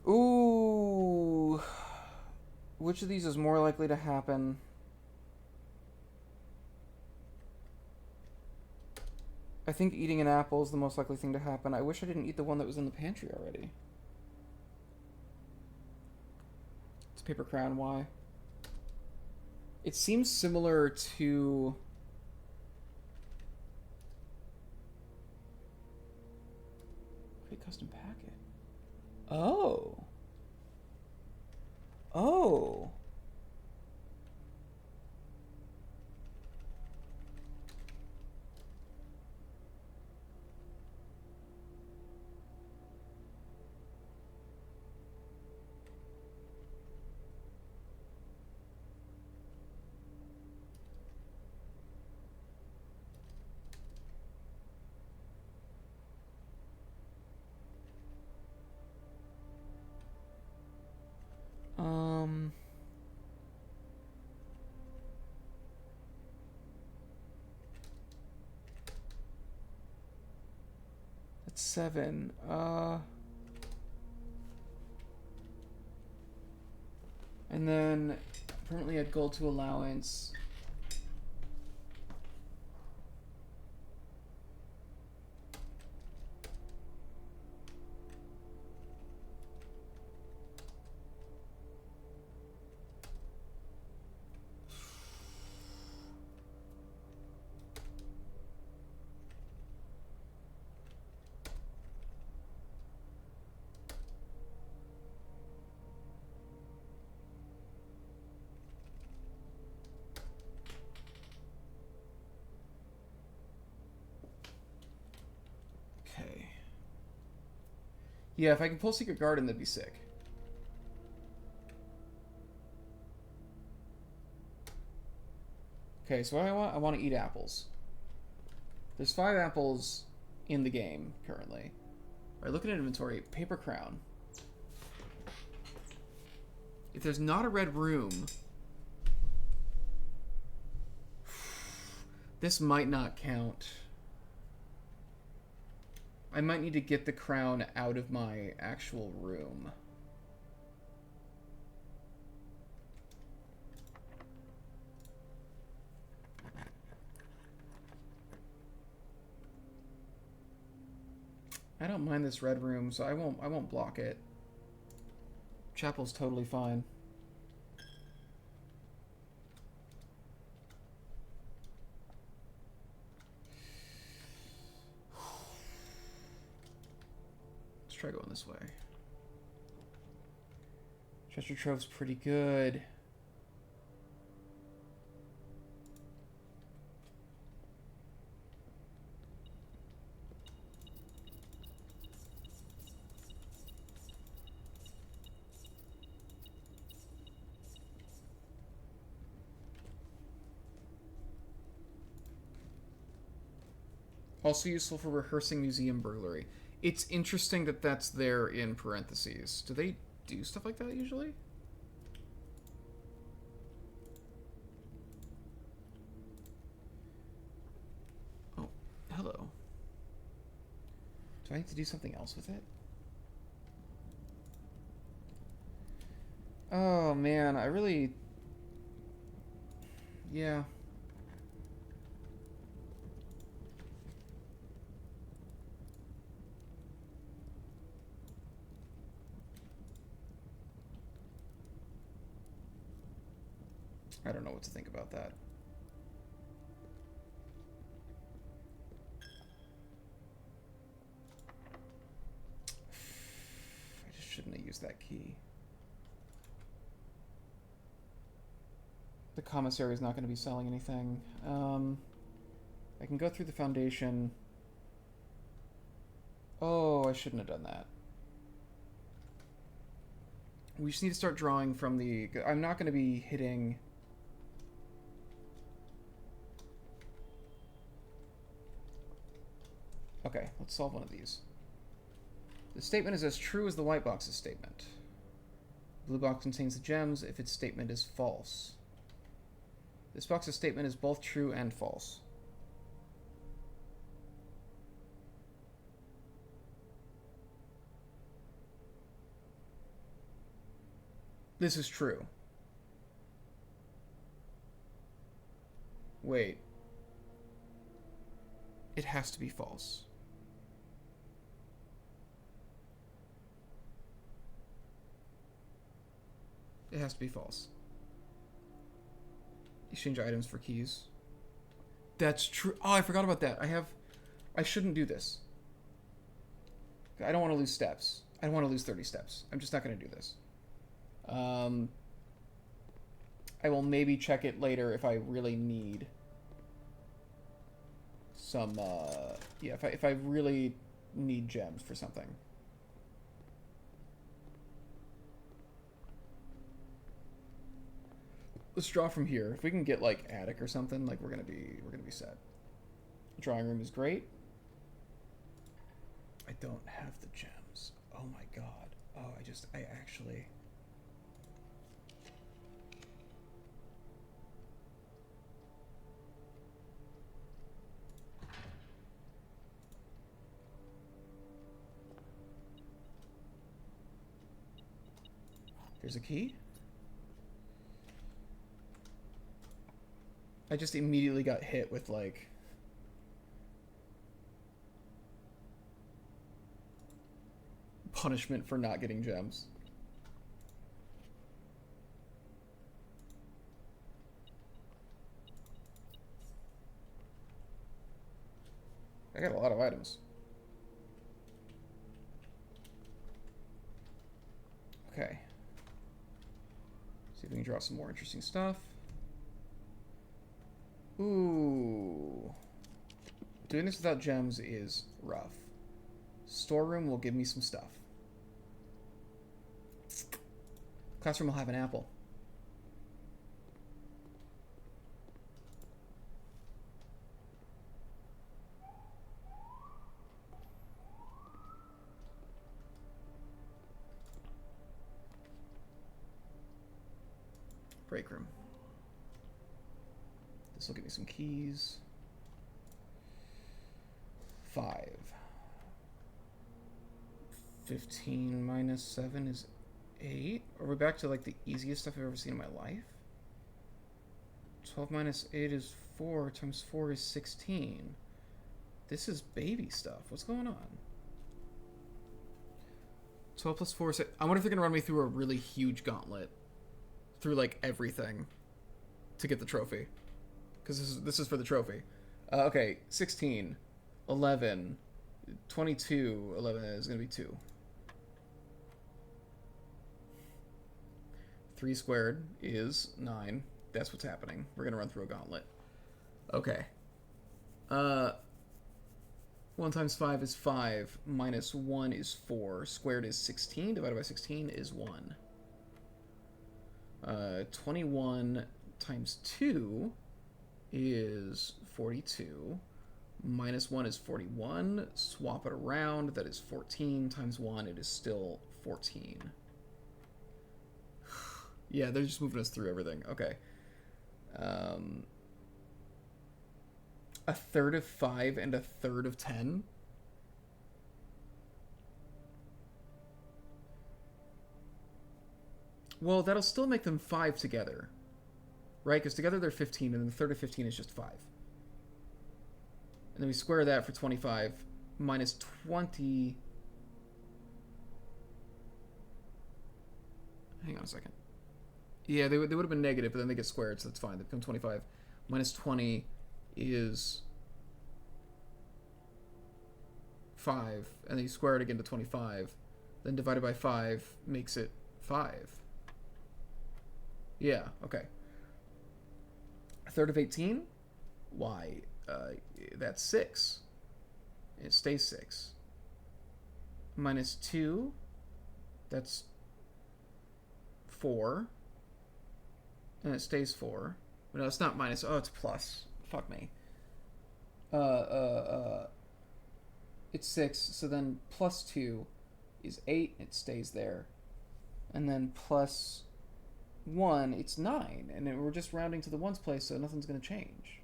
Ooh. Which of these is more likely to happen? I think eating an apple is the most likely thing to happen. I wish I didn't eat the one that was in the pantry already. It's paper crown, why? It seems similar to... Create custom packet. Oh. Oh. That's 7. And then permanently add gold to allowance. Yeah, if I can pull Secret Garden, that'd be sick. Okay, so what I want? I want to eat apples. There's 5 apples in the game currently. All right, looking at inventory, paper crown. If there's not a red room, this might not count. I might need to get the crown out of my actual room. I don't mind this red room, so I won't block it. Chapel's totally fine. Try going this way. Treasure Trove's pretty good. Also useful for rehearsing museum burglary. It's interesting that that's there in parentheses. Do they do stuff like that usually? Oh, hello. Do I need to do something else with it? Oh, man, I really... Yeah. I don't know what to think about that. I just shouldn't have used that key. The commissary is not going to be selling anything. I can go through the foundation. Oh, I shouldn't have done that. We just need to start drawing from the... I'm not going to be hitting... Okay, let's solve one of these. The statement is as true as the white box's statement. The blue box contains the gems if its statement is false. This box's statement is both true and false. This is true. Wait. It has to be false. It has to be false. Exchange items for keys. That's true. Oh, I forgot about that. I shouldn't do this. I don't want to lose steps. I don't want to lose 30 steps. I'm just not going to do this. I will maybe check it later if I really need some, yeah, if I really need gems for something. Let's draw from here. If we can get like attic or something, like we're gonna be set. Drawing room is great. I don't have the gems. Oh my god. Oh, I actually. There's a key. I just immediately got hit with like punishment for not getting gems. I got a lot of items. Okay. See if we can draw some more interesting stuff. Ooh. Doing this without gems is rough. Storeroom will give me some stuff. Classroom will have an apple. Break room. This will give me some keys. 5. 15 minus 7 is 8. Are we back to like the easiest stuff I've ever seen in my life? 12 minus 8 is 4 times 4 is 16. This is baby stuff. What's going on? 12 plus 4 is... I wonder if they're going to run me through a really huge gauntlet. Through like everything. To get the trophy. Because this is for the trophy. Okay, 16. 11. 22. 11 is going to be 2. 3 squared is 9. That's what's happening. We're going to run through a gauntlet. Okay. 1 times 5 is 5. Minus 1 is 4. Squared is 16. Divided by 16 is 1. 21 times 2 is 42. Minus 1 is 41. Swap it around. That is 14 times 1. It is still 14. Yeah, they're just moving us through everything. Okay. A third of 5 and a third of 10. Well, that'll still make them 5 together. Right? Because together they're 15, and then the third of 15 is just 5. And then we square that for 25. Minus 20... Hang on a second. Yeah, they would have been negative, but then they get squared, so that's fine. They become 25. Minus 20 is 5. And then you square it again to 25. Then divided by 5 makes it 5. Yeah, okay. A third of 18? Why? That's 6. It stays 6. Minus 2? That's 4. And it stays 4. No, it's not minus. Oh, it's plus. Fuck me. It's 6. So then plus 2 is 8. It stays there. And then plus 1, it's 9. And then we're just rounding to the ones place, so nothing's going to change.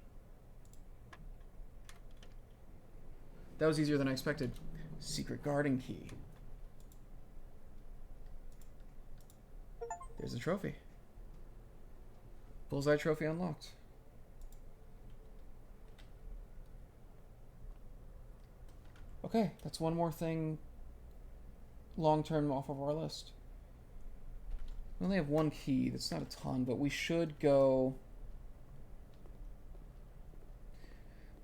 That was easier than I expected. Secret garden key. There's a trophy. Bullseye trophy unlocked. Okay, that's one more thing long-term off of our list. We only have one key. That's not a ton, but we should go...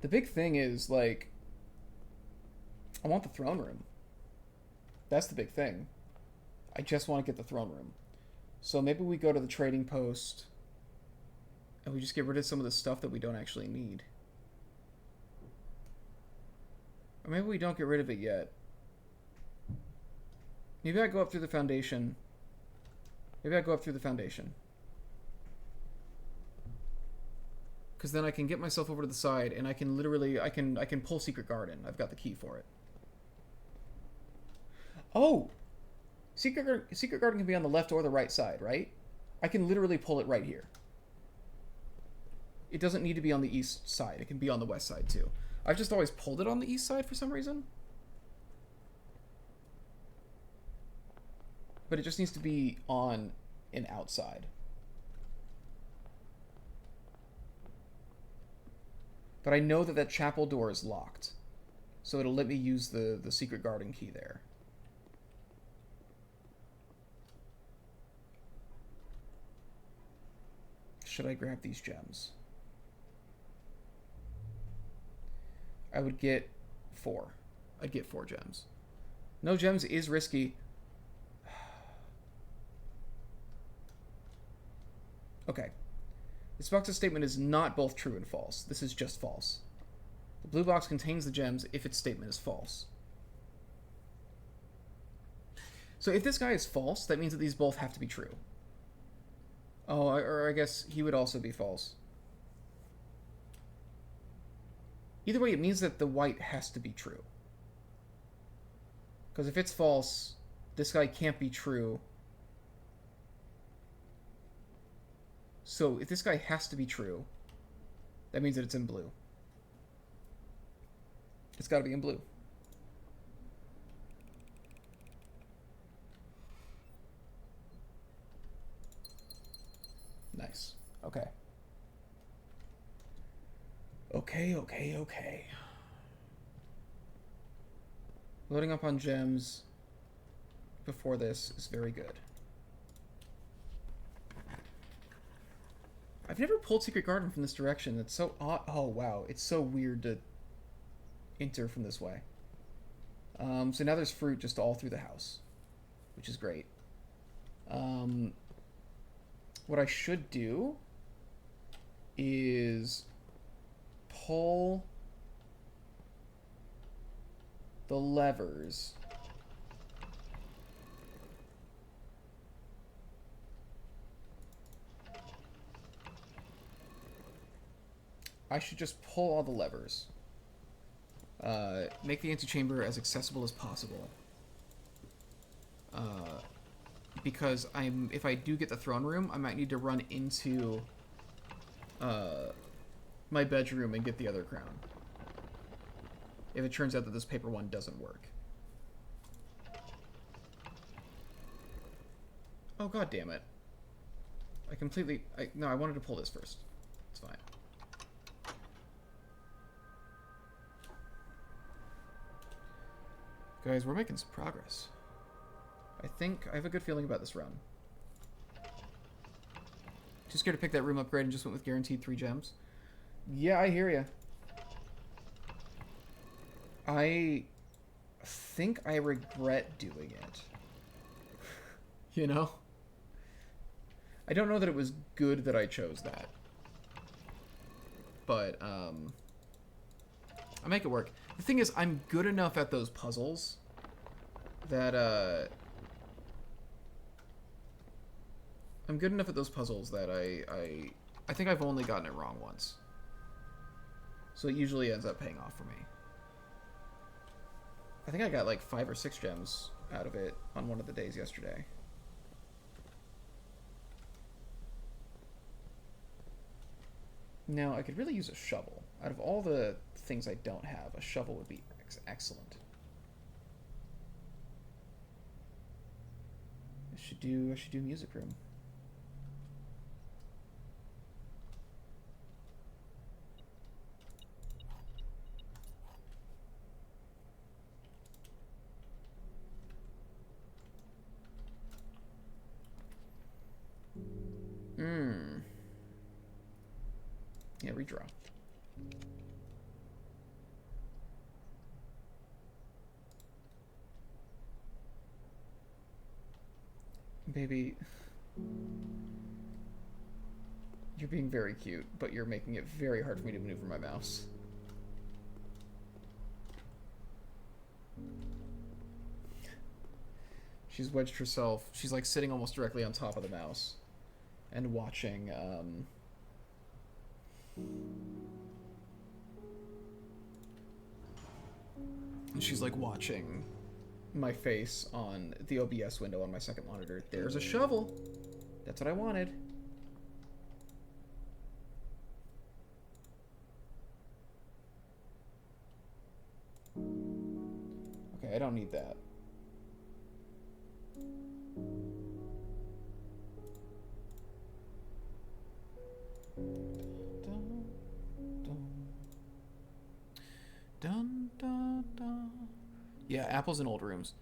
The big thing is, like... I want the throne room. That's the big thing. I just want to get the throne room. So maybe we go to the trading post... and we just get rid of some of the stuff that we don't actually need. Or maybe we don't get rid of it yet. Maybe I go up through the foundation. Maybe I go up through the foundation. Because then I can get myself over to the side and I can literally, I can pull Secret Garden. I've got the key for it. Oh! Secret Garden can be on the left or the right side, right? I can literally pull it right here. It doesn't need to be on the east side. It can be on the west side, too. I've just always pulled it on the east side for some reason. But it just needs to be on an outside. But I know that that chapel door is locked. So it'll let me use the secret garden key there. Should I grab these gems? I would get 4. I'd get 4 gems. No gems is risky. Okay. This box's statement is not both true and false. This is just false. The blue box contains the gems if its statement is false. So if this guy is false, that means that these both have to be true. Oh, or I guess he would also be false. Either way, it means that the white has to be true. Because if it's false, this guy can't be true. So if this guy has to be true, that means that it's in blue. It's got to be in blue. Nice. Okay. Okay. Loading up on gems before this is very good. I've never pulled Secret Garden from this direction. That's so odd. Oh, wow. It's so weird to enter from this way. So now there's fruit just all through the house, which is great. What I should do is pull the levers. I should just pull all the levers. Make the antechamber as accessible as possible. Because if I do get the throne room, I might need to run into my bedroom and get the other crown. If it turns out that this paper one doesn't work. Oh, god damn it. No, I wanted to pull this first. It's fine. Guys, we're making some progress. I have a good feeling about this run. Too scared to pick that room upgrade and just went with guaranteed 3 gems. Yeah, I hear ya. I think I regret doing it. You know? I don't know that it was good that I chose that. But, I make it work. The thing is, I'm good enough at those puzzles that, I'm good enough at those puzzles that I think I've only gotten it wrong once. So it usually ends up paying off for me. I think I got like 5 or 6 gems out of it on one of the days yesterday. Now, I could really use a shovel. Out of all the things I don't have, a shovel would be excellent. I should do music room. Yeah, redraw. Baby, you're being very cute, but you're making it very hard for me to maneuver my mouse. She's wedged herself. She's like sitting almost directly on top of the mouse and watching, she's like watching my face on the OBS window on my second monitor. There's a shovel. That's what I wanted. Okay, I don't need that. Dun, dun, dun. Yeah, apples in old rooms.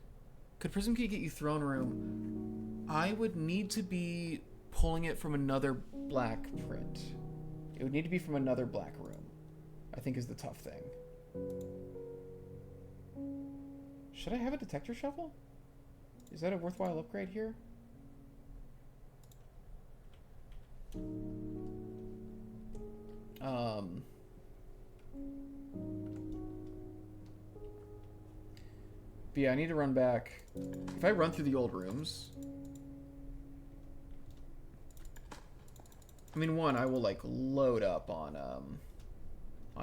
Could Prism Key get you throne room? I would need to be pulling it from another black print. It would need to be from another black room, I think is the tough thing. Should I have a detector shovel? Is that a worthwhile upgrade here? But yeah, I need to run back. If I run through the old rooms, I mean, one, I will like load up on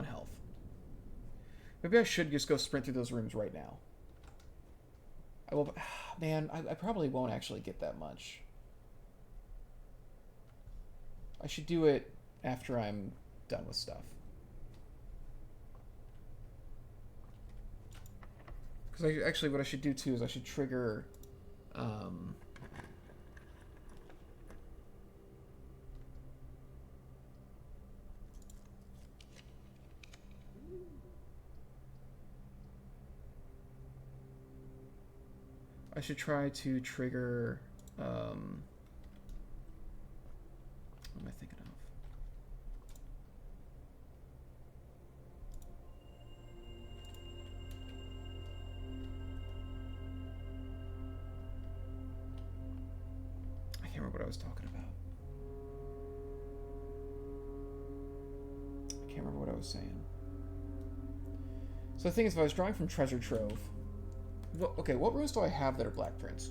health. Maybe I should just go sprint through those rooms right now. I will. Man, I probably won't actually get that much. I should do it after I'm done with stuff. Because actually, what I should do too is I should trigger. I should try to trigger. What am I thinking of? I can't remember what I was talking about. I can't remember what I was saying. So the thing is, if I was drawing from Treasure Trove. Okay, what rooms do I have that are black prints?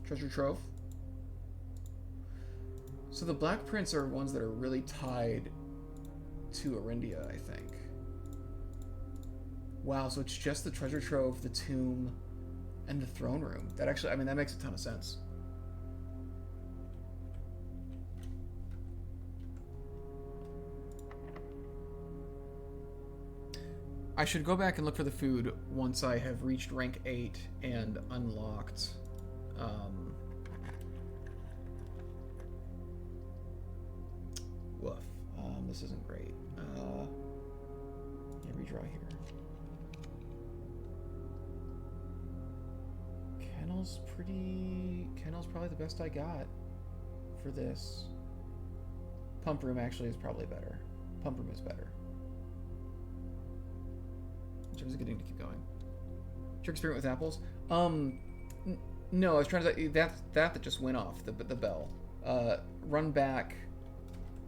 Treasure Trove? So the black prints are ones that are really tied to Arindia, I think. Wow, so it's just the treasure trove, the tomb, and the throne room. That actually, I mean, that makes a ton of sense. I should go back and look for the food once I have reached rank 8 and unlocked. Woof. This isn't great. Yeah, redraw here. Kennel's probably the best I got for this. Pump room actually is probably better. Pump room is better. In terms of getting to keep going. Your experiment with apples? No, I was trying to... That just went off, the bell. Run back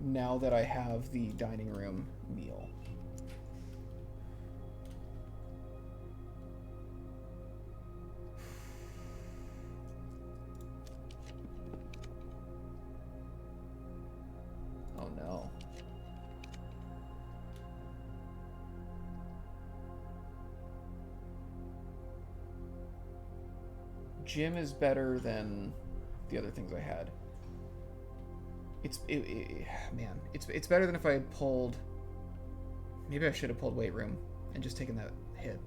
now that I have the dining room meal. Oh no. Gym is better than the other things I had. Man, it's better than if I had pulled... Maybe I should have pulled weight room and just taken that hit.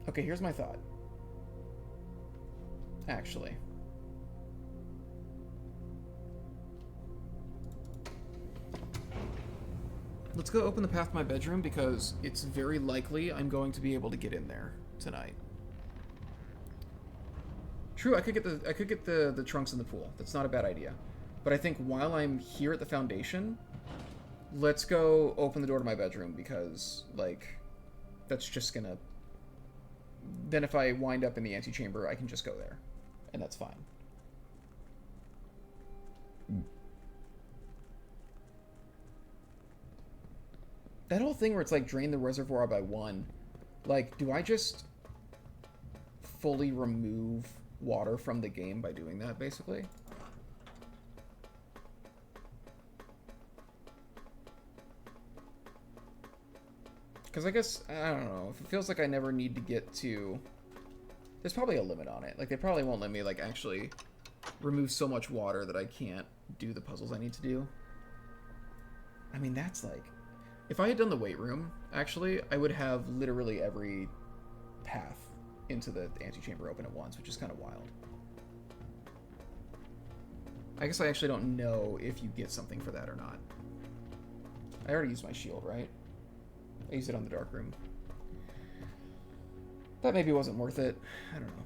Okay, here's my thought. Actually. Let's go open the path to my bedroom because it's very likely I'm going to be able to get in there tonight. True, I could get the trunks in the pool. That's not a bad idea. But I think while I'm here at the Foundation, let's go open the door to my bedroom because, like, that's just gonna... Then if I wind up in the antechamber, I can just go there. And that's fine. That whole thing where it's like drain the reservoir by 1, like, do I just fully remove water from the game by doing that, basically? Because I guess, I don't know, if it feels like I never need to get to... There's probably a limit on it. Like, they probably won't let me, like, actually remove so much water that I can't do the puzzles I need to do. I mean, that's like... If I had done the weight room, actually, I would have literally every path into the antechamber open at once, which is kind of wild. I guess I actually don't know if you get something for that or not. I already used my shield, right? I used it on the dark room. That maybe wasn't worth it. I don't know.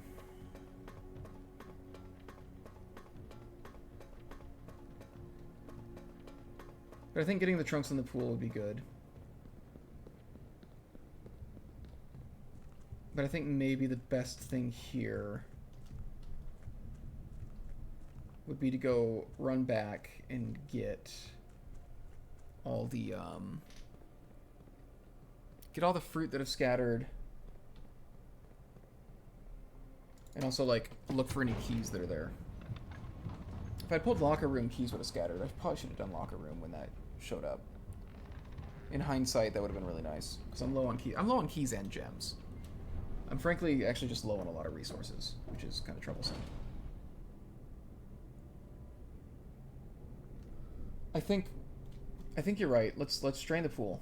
But I think getting the trunks in the pool would be good. But I think maybe the best thing here would be to go run back and get all the fruit that have scattered. And also, like, look for any keys that are there. If I'd pulled locker room, keys would have scattered. I probably should have done locker room when that showed up. In hindsight, that would have been really nice. Because I'm low on keys. I'm low on keys and gems. I'm frankly actually just low on a lot of resources, which is kind of troublesome. I think you're right. Let's drain the pool.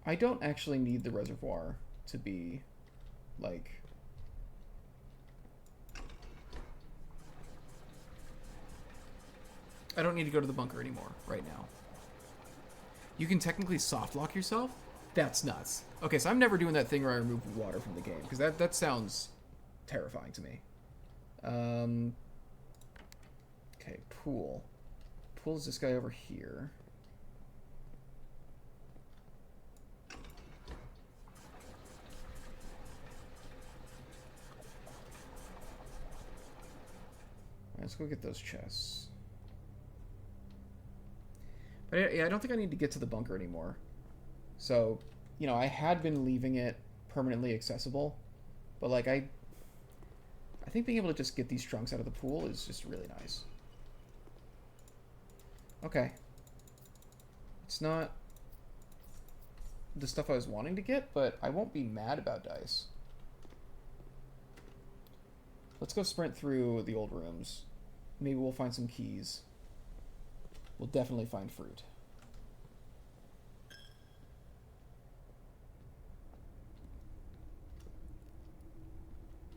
I don't actually need the reservoir to be, like... I don't need to go to the bunker anymore right now. You can technically soft lock yourself? That's nuts. Okay, so I'm never doing that thing where I remove water from the game, because that sounds terrifying to me. Okay, pool. Pool is this guy over here. Let's go get those chests. But yeah, I don't think I need to get to the bunker anymore. So, you know, I had been leaving it permanently accessible. But like I think being able to just get these trunks out of the pool is just really nice. Okay. It's not the stuff I was wanting to get, but I won't be mad about dice. Let's go sprint through the old rooms. Maybe we'll find some keys. We'll definitely find fruit.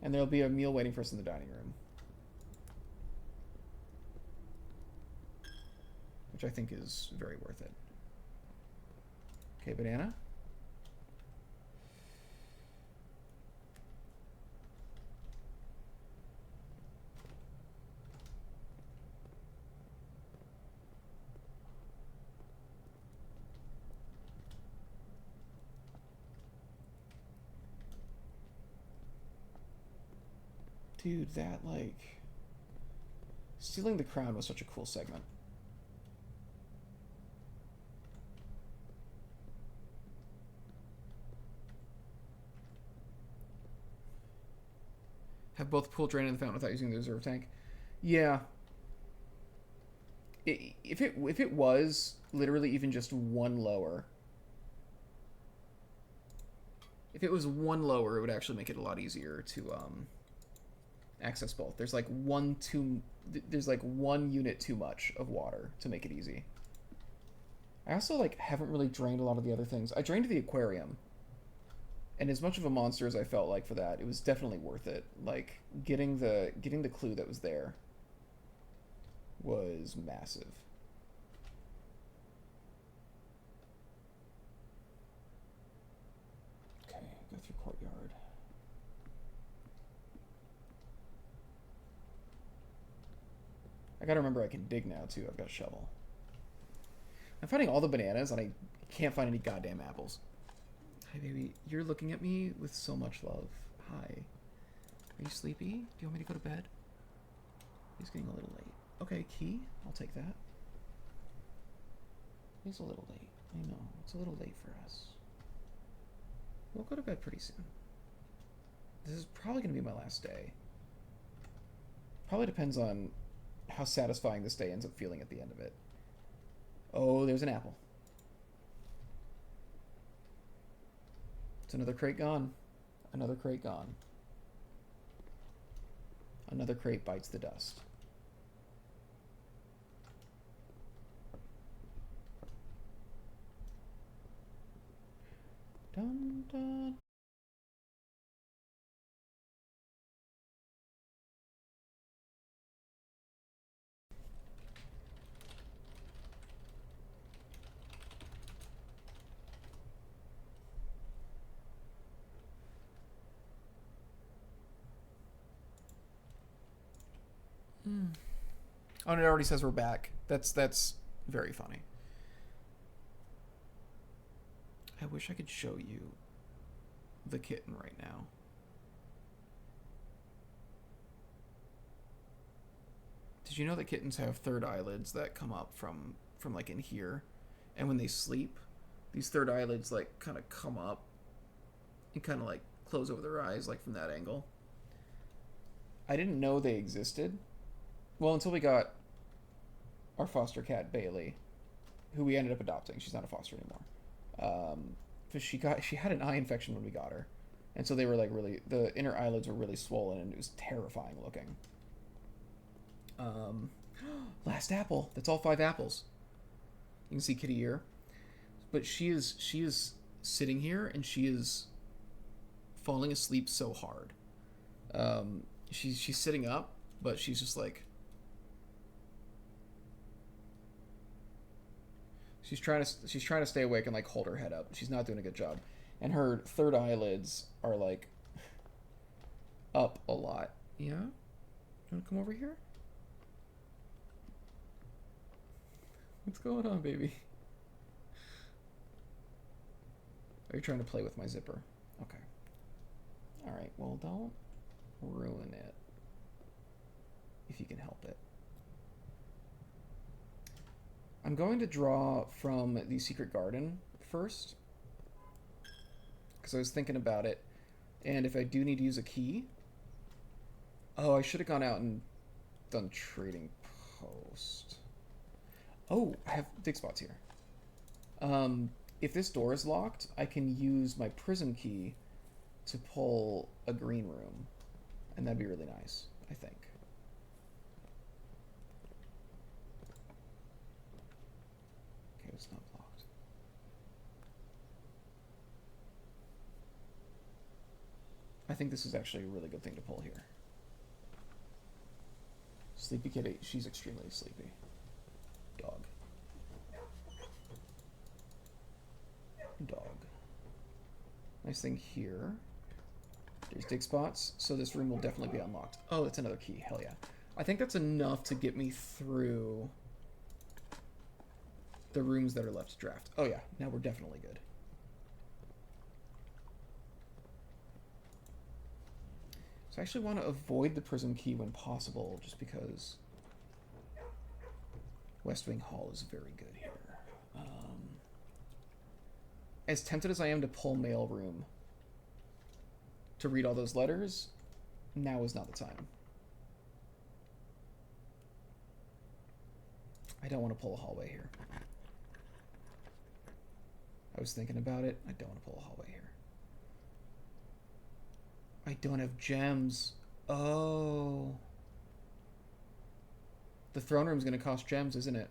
And there'll be a meal waiting for us in the dining room. Which I think is very worth it. Okay, banana. Dude, that, like... Stealing the crown was such a cool segment. Have both pool drain and the fountain without using the reserve tank. Yeah. If it was literally even just one lower... If it was one lower, it would actually make it a lot easier to, access both. There's like one unit too much of water to make it easy. I also like haven't really drained a lot of the other things. I drained the aquarium, and as much of a monster as I felt like for that, it was definitely worth it. Like getting the clue that was there was massive. Okay, go through courtyard. I gotta remember I can dig now, too. I've got a shovel. I'm finding all the bananas, and I can't find any goddamn apples. Hi, baby. You're looking at me with so much love. Hi. Are you sleepy? Do you want me to go to bed? He's getting a little late. Okay, key. I'll take that. He's a little late. I know. It's a little late for us. We'll go to bed pretty soon. This is probably going to be my last day. Probably depends on how satisfying this day ends up feeling at the end of it. Oh, there's an apple. It's another crate gone. Another crate gone. Another crate bites the dust. Dun, dun. Oh, and it already says we're back. That's very funny. I wish I could show you the kitten right now. Did you know that kittens have third eyelids that come up from like in here, and when they sleep, these third eyelids like kind of come up and kind of like close over their eyes like from that angle. I didn't know they existed. Well, until we got our foster cat Bailey, who we ended up adopting. She's not a foster anymore. She had an eye infection when we got her, and so they were like really, the inner eyelids were really swollen, and it was terrifying looking. Last apple. That's all 5 apples. You can see kitty ear, but she is sitting here and she is falling asleep so hard. She's sitting up, but she's just like. She's trying to stay awake and like hold her head up. She's not doing a good job, and her third eyelids are like up a lot. Yeah, you want to come over here? What's going on, baby? Are you trying to play with my zipper? Okay. All right. Well, don't ruin it if you can help it. I'm going to draw from the secret garden first. because I was thinking about it. And if I do need to use a key... Oh, I should have gone out and done trading post. Oh, I have dig spots here. If this door is locked, I can use my prism key to pull a green room. And that'd be really nice, I think. Okay, it's not blocked. I think this is actually a really good thing to pull here. Sleepy Kitty, she's extremely sleepy. Dog. Dog. Nice thing here. There's dig spots, so this room will definitely be unlocked. Oh, that's another key. Hell yeah. I think that's enough to get me through the rooms that are left to draft. Oh yeah, now we're definitely good. So I actually want to avoid the prism key when possible, just because West Wing Hall is very good here. As tempted as I am to pull mailroom to read all those letters, now is not the time. I don't want to pull a hallway here. I was thinking about it. I don't want to pull a hallway here. I don't have gems. Oh. The throne room's going to cost gems, isn't it?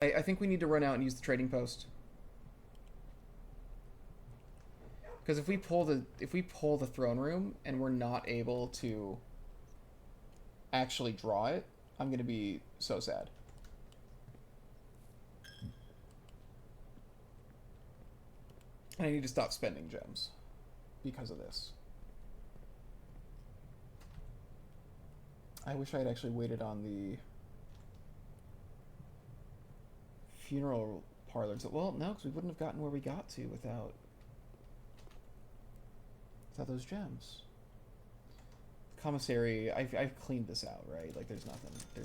I think we need to run out and use the trading post. Because if we pull the throne room and we're not able to actually draw it, I'm gonna be so sad. And I need to stop spending gems because of this. I wish I had actually waited on the funeral parlors. Well, no, because we wouldn't have gotten where we got to without those gems. Commissary, I've cleaned this out, right? Like, there's nothing here.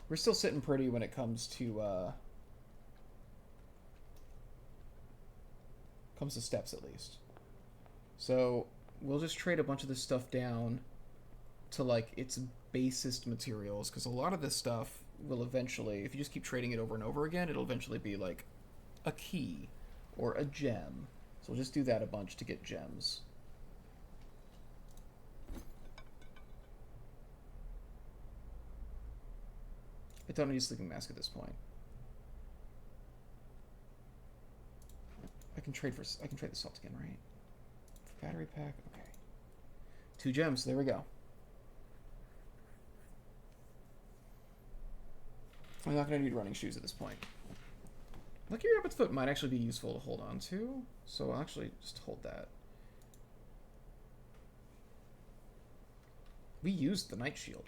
We're still sitting pretty when it comes to steps, at least. So we'll just trade a bunch of this stuff down to like its basest materials, because a lot of this stuff will eventually, if you just keep trading it over and over again, it'll eventually be like a key or a gem. So we'll just do that a bunch to get gems. I don't need a sleeping mask at this point. I can trade the salt again, right? For battery pack, okay. 2 gems, there we go. I'm not going to need running shoes at this point. Lucky Rabbit's Foot might actually be useful to hold on to, so I'll actually just hold that. We used the Night Shield.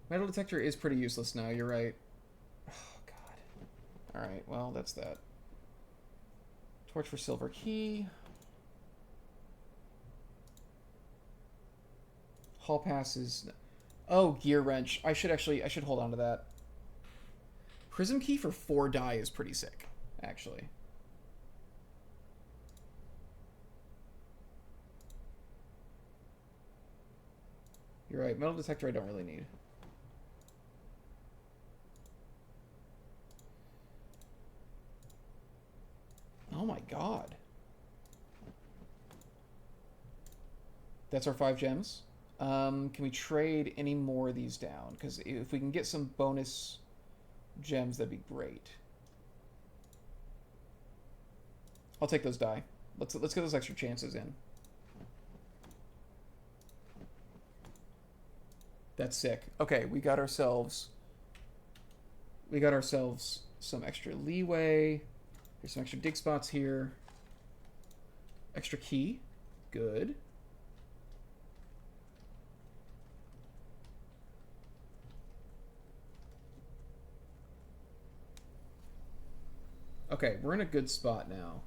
Metal detector is pretty useless now, you're right. Oh, God. Alright, well, that's that. Torch for silver key. Hall pass is... Oh, gear wrench. I should hold on to that. Prism key for 4 die is pretty sick, actually. You're right, metal detector I don't really need. Oh my god. That's our 5 gems. Can we trade any more of these down? Because if we can get some bonus gems, that'd be great. I'll take those die. Let's get those extra chances in. That's sick. Okay, we got ourselves We got ourselves some extra leeway. There's some extra dig spots here. Extra key. Good. Okay, we're in a good spot now.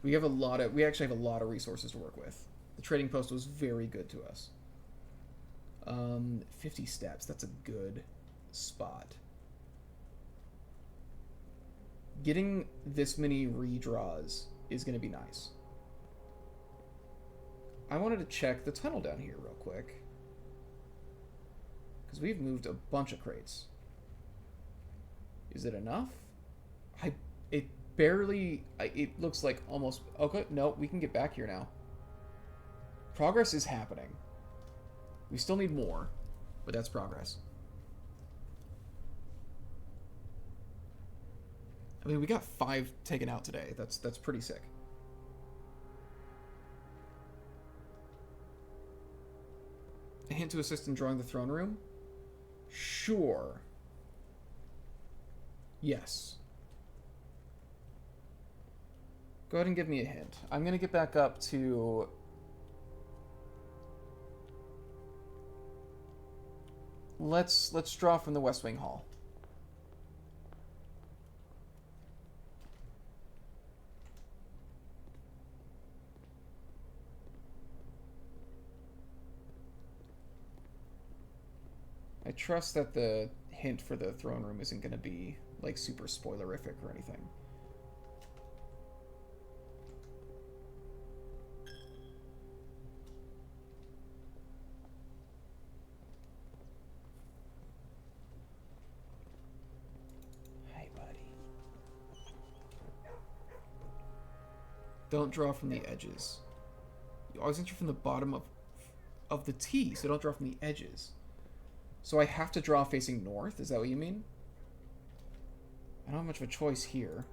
We actually have a lot of resources to work with. The trading post was very good to us. 50 steps, that's a good spot. Getting this many redraws is going to be nice. I wanted to check the tunnel down here real quick, because we've moved a bunch of crates. Is it enough? It looks like almost... Okay, no, we can get back here now. Progress is happening. We still need more, but that's progress. I mean, we got 5 taken out today. That's pretty sick. A hint to assist in drawing the throne room? Sure. Yes. Go ahead and give me a hint. I'm going to get back up to... Let's draw from the West Wing Hall. I trust that the hint for the throne room isn't going to be, like, super spoilerific or anything. Hey, buddy. Don't draw from the edges. You always enter from the bottom of the T, so don't draw from the edges. So I have to draw facing north? Is that what you mean? I don't have much of a choice here.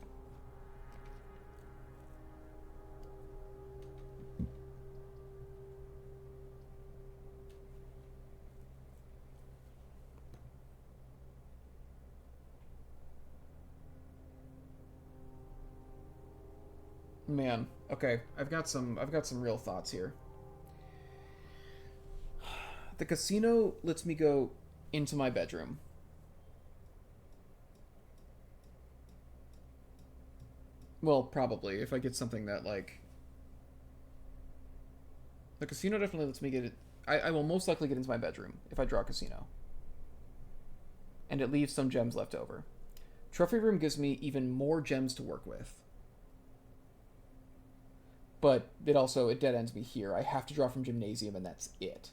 Man, okay. I've got some real thoughts here. The casino lets me go into my bedroom. Well, probably, if I get something that, like... The casino definitely lets me get it... I will most likely get into my bedroom if I draw a casino. And it leaves some gems left over. Trophy room gives me even more gems to work with. But it dead ends me here. I have to draw from gymnasium, and that's it.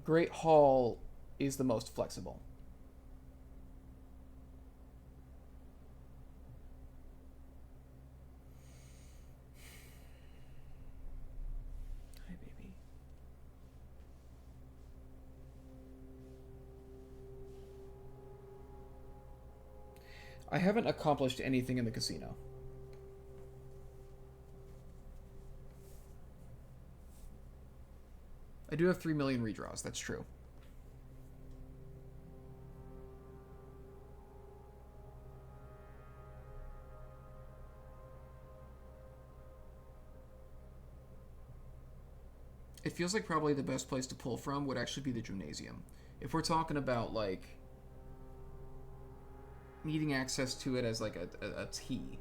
Great Hall is the most flexible. Hi, baby. I haven't accomplished anything in the casino. I do have 3 million redraws, that's true. It feels like probably the best place to pull from would actually be the gymnasium. If we're talking about, like, needing access to it as, like, a T.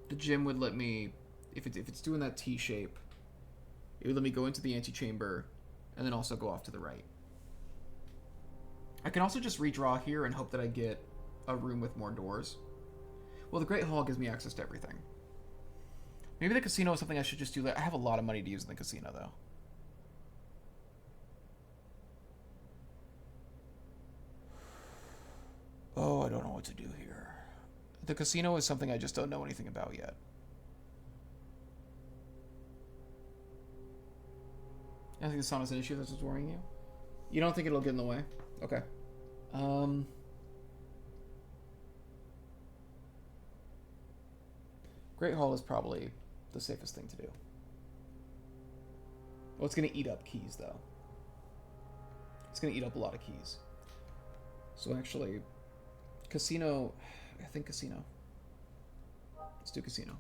The gym would let me, if it's doing that T shape, it would let me go into the antechamber and then also go off to the right. I can also just redraw here and hope that I get a room with more doors. Well, the Great Hall gives me access to everything. Maybe the casino is something I should just do. I have a lot of money to use in the casino, though. Oh, I don't know what to do here. The casino is something I just don't know anything about yet. I think the sauna's an issue that's what's worrying you. You don't think it'll get in the way? Okay. Great Hall is probably the safest thing to do. Well, it's going to eat up keys, though. It's going to eat up a lot of keys. So actually, casino... I think casino. Let's do casino.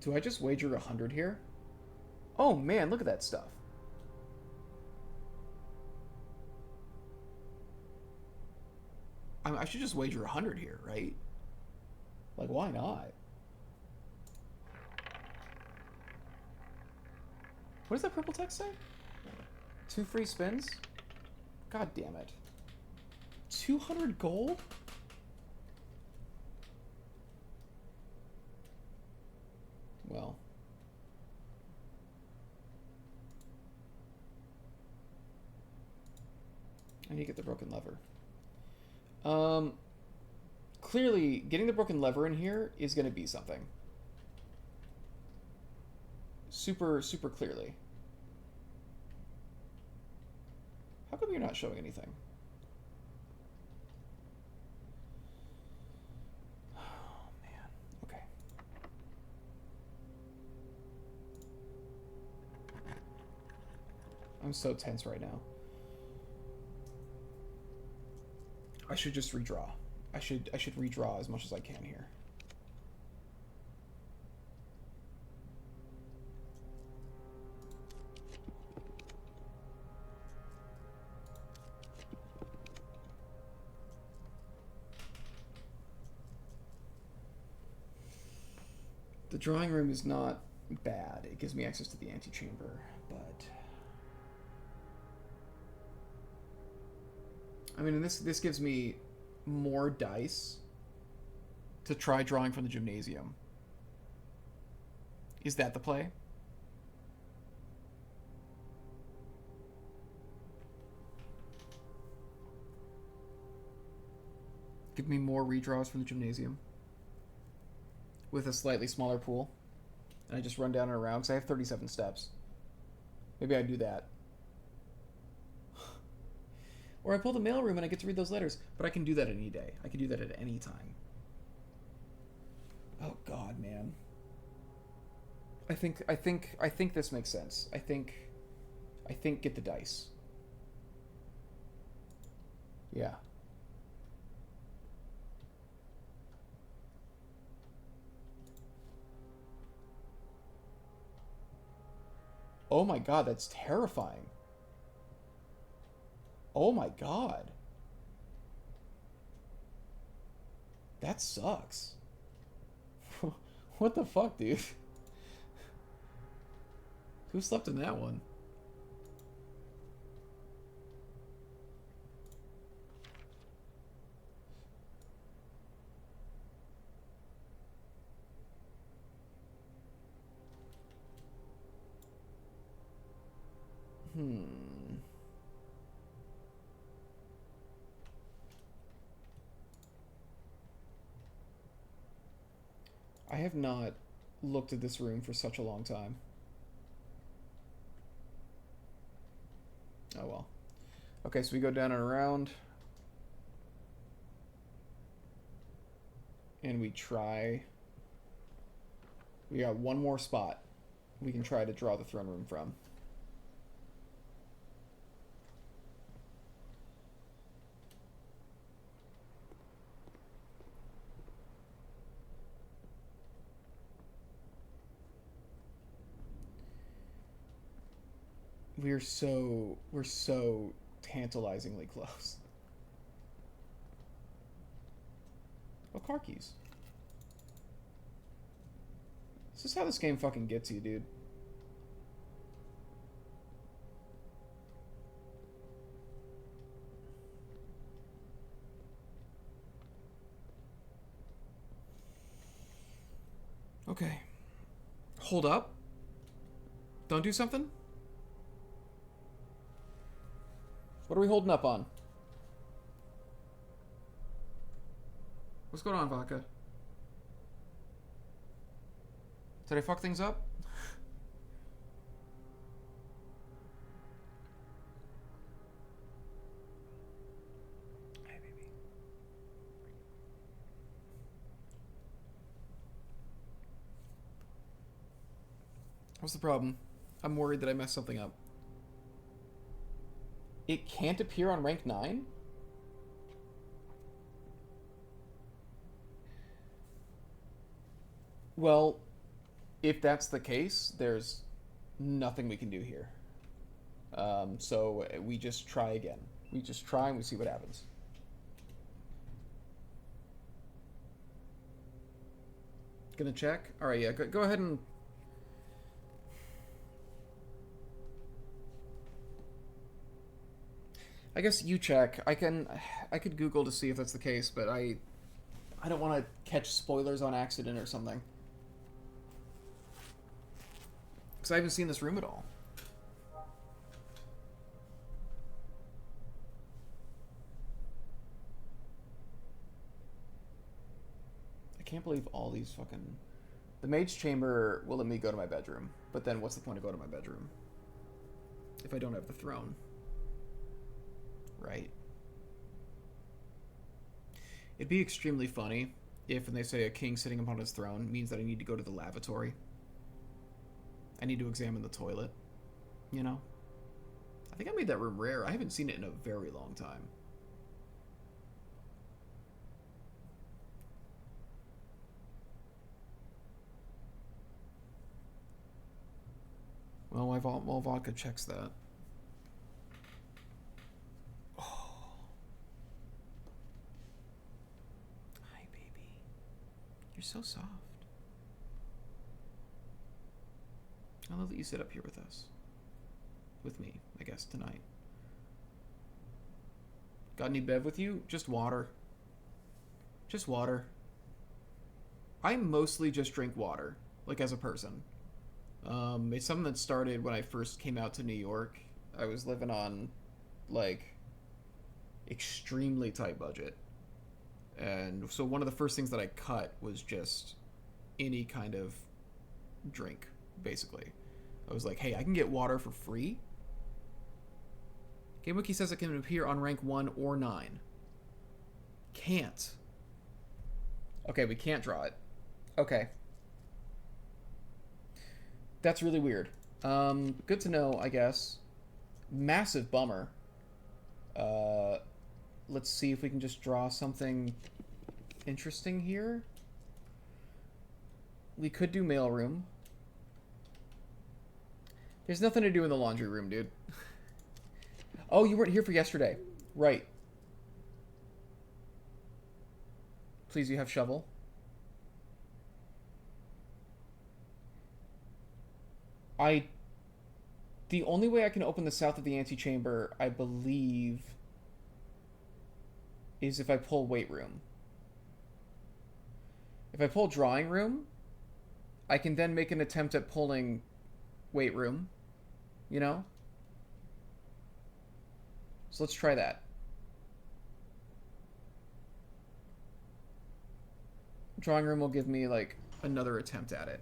Do I just wager 100 here? Oh man, look at that stuff. I should just wager 100 here, right? Like, why not? What does that purple text say? 2 free spins? God damn it. 200 gold? Well. I need to get the broken lever. Clearly, getting the broken lever in here is going to be something. Super, super clearly. How come you're not showing anything? Oh, man. Okay. I'm so tense right now. I should just redraw. I should redraw as much as I can here. The drawing room is not bad. It gives me access to the antechamber, but I mean, this gives me more dice to try drawing from the gymnasium. Is that the play? Give me more redraws from the gymnasium with a slightly smaller pool, and I just run down and around because I have 37 steps. Maybe I do that. Or I pull the mailroom and I get to read those letters. But I can do that any day. I can do that at any time. Oh God, man. I think this makes sense. I think get the dice. Yeah. Oh my God, that's terrifying. Oh my God. That sucks. What the fuck, dude? Who slept in that one? I have not looked at this room for such a long time. Oh well. Okay, so we go down and around. And we try... We got one more spot we can try to draw the throne room from. We're so tantalizingly close. Oh, car keys. This is how this game fucking gets you, dude. Okay. Hold up. Don't do something? What are we holding up on? What's going on, Vodka? Did I fuck things up? Hey, baby. What's the problem? I'm worried that I messed something up. It can't appear on rank 9? Well, if that's the case, there's nothing we can do here. So we just try again. We just try and we see what happens. Gonna check? Alright, yeah, go ahead and... I guess you check. I could Google to see if that's the case, but I don't want to catch spoilers on accident or something. Because I haven't seen this room at all. I can't believe all these fucking... The mage chamber will let me go to my bedroom, but then what's the point of going to my bedroom if I don't have the throne? Right. It'd be extremely funny if, when they say a king sitting upon his throne, means that I need to go to the lavatory. I need to examine the toilet. You know? I think I made that room rare. I haven't seen it in a very long time. Well, vodka checks that. Oh. Hi, baby. You're so soft. I love that you sit up here with us. With me, I guess, tonight. Got any bev with you? Just water. Just water. I mostly just drink water, like as a person. It's something that started when I first came out to New York. I was living on, like, extremely tight budget. And so one of the first things that I cut was just any kind of drink, basically. I was like, hey, I can get water for free. GameWiki says it can appear on rank 1 or 9. Can't. Okay, we can't draw it. Okay. That's really weird. Good to know, I guess. Massive bummer. Let's see if we can just draw something interesting here. We could do mailroom. There's nothing to do in the laundry room, dude. Oh, you weren't here for yesterday. Right. Please, you have shovel. The only way I can open the south of the antechamber, I believe, is if I pull weight room. If I pull drawing room, I can then make an attempt at pulling weight room, you know? So let's try that. Drawing room will give me, like, another attempt at it.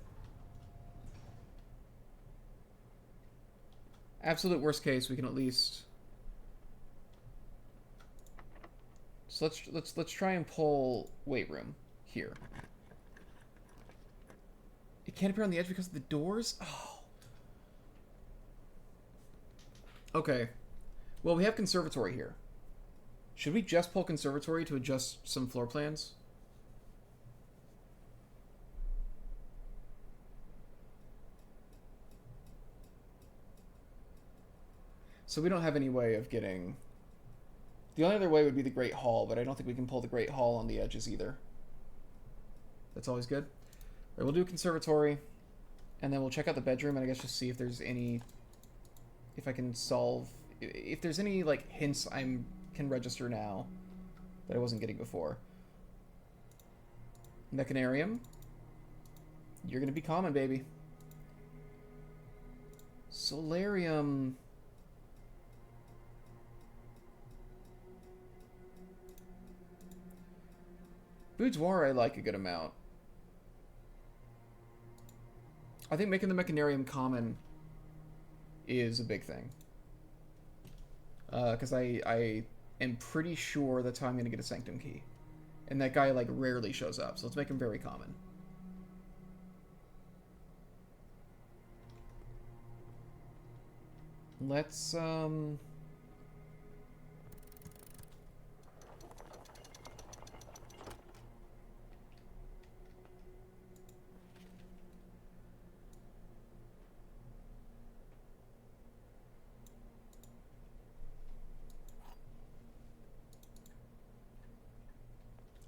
Absolute worst case, we can at least... So let's try and pull weight room here. It can't appear on the edge because of the doors? Oh. Okay. Well, we have conservatory here. Should we just pull conservatory to adjust some floor plans? So we don't have any way of getting... The only other way would be the Great Hall, but I don't think we can pull the Great Hall on the edges either. That's always good. Right, we'll do a conservatory, and then we'll check out the bedroom, and I guess just see if there's any... If I can solve... If there's any, like, hints I can register now that I wasn't getting before. Mechanarium. You're gonna be common, baby. Solarium... Boudoir I like a good amount. I think making the Mechanarium common is a big thing. Because I am pretty sure that's how I'm going to get a Sanctum Key. And that guy, like, rarely shows up, so let's make him very common. Let's, I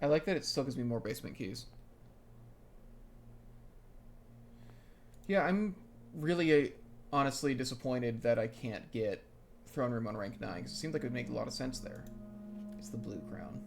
like that it still gives me more basement keys. Yeah, I'm really, honestly disappointed that I can't get Throne Room on rank 9, because it seems like it would make a lot of sense there. It's the blue crown.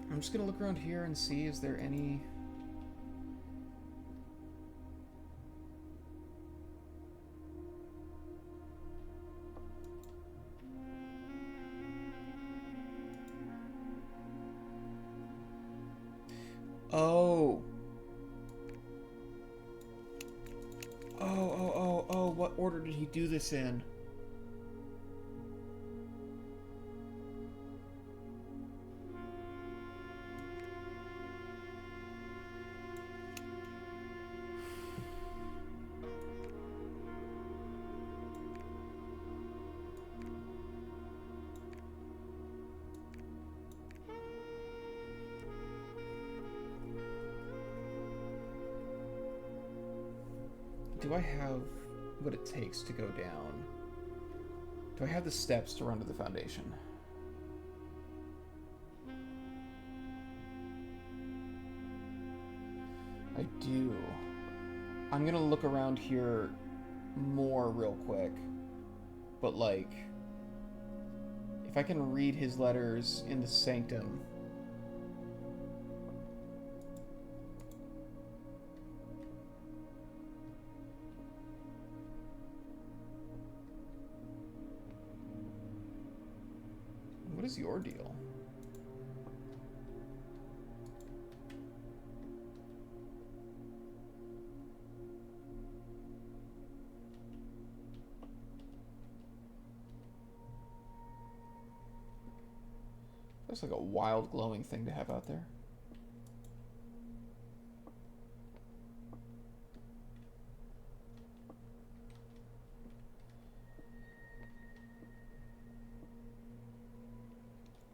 I'm just gonna look around here and see, is there any... Oh. Oh, what order did he do this in? Do I have what it takes to go down? Do I have the steps to run to the Foundation? I do. I'm gonna look around here more real quick. But, like, if I can read his letters in the Sanctum... What is your deal? That's like a wild glowing thing to have out there.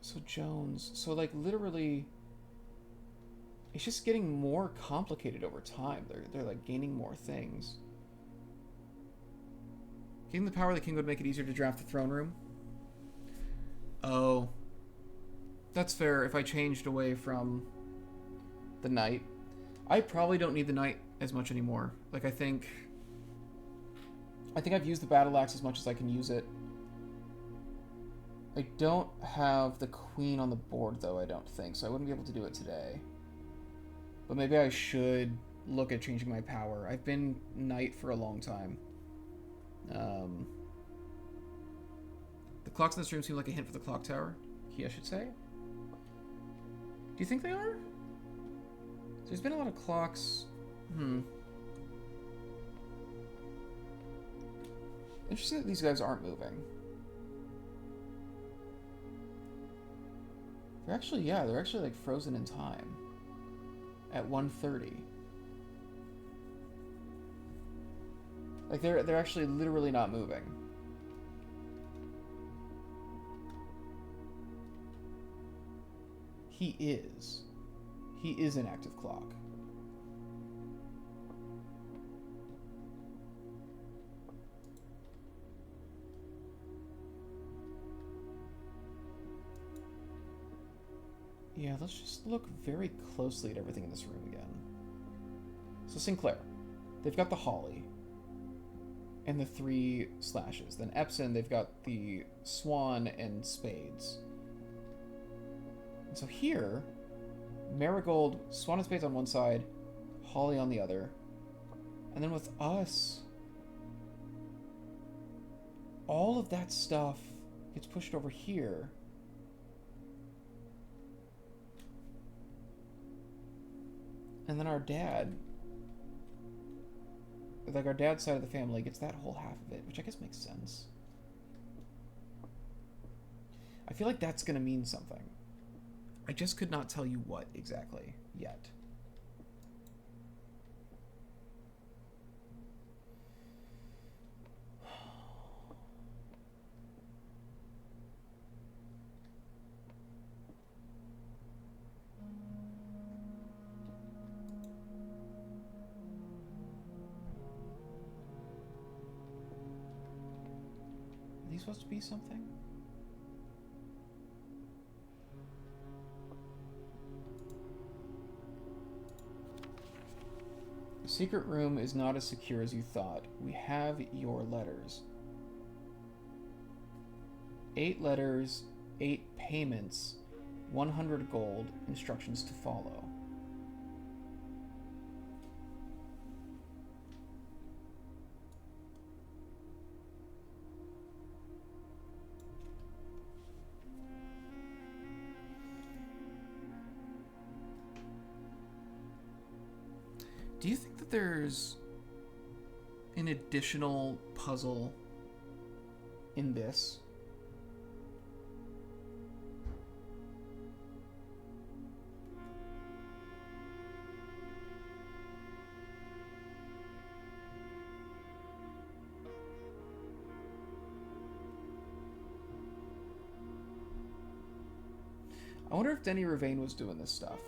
So Jones, so like literally, it's just getting more complicated over time. They're like gaining more things. Gaining the power of the king would make it easier to draft the throne room. Oh, that's fair. If I changed away from the knight, I probably don't need the knight as much anymore. Like I think I've used the battle axe as much as I can use it. I don't have the queen on the board, though, I don't think, so I wouldn't be able to do it today. But maybe I should look at changing my power. I've been knight for a long time. The clocks in this room seem like a hint for the clock tower. He, I should say. Do you think they are? There's been a lot of clocks. Interesting that these guys aren't moving. They're actually, yeah, they're actually like frozen in time at 1:30. Like they're actually literally not moving. He is. He is an active clock. Yeah, let's just look very closely at everything in this room again. So Sinclair. They've got the Holly. and the 3 slashes. Then Epson, they've got the swan and spades. And so here, Marigold, swan and spades on one side, Holly on the other. And then with us, all of that stuff gets pushed over here. And then our dad, like our dad's side of the family, gets that whole half of it, which I guess makes sense. I feel like that's going to mean something. I just could not tell you what exactly yet. Are these supposed to be something? The secret room is not as secure as you thought. We have your letters. 8 letters, 8 payments, 100 gold, instructions to follow. Do you think that there's an additional puzzle in this? I wonder if Denny Ravane was doing this stuff.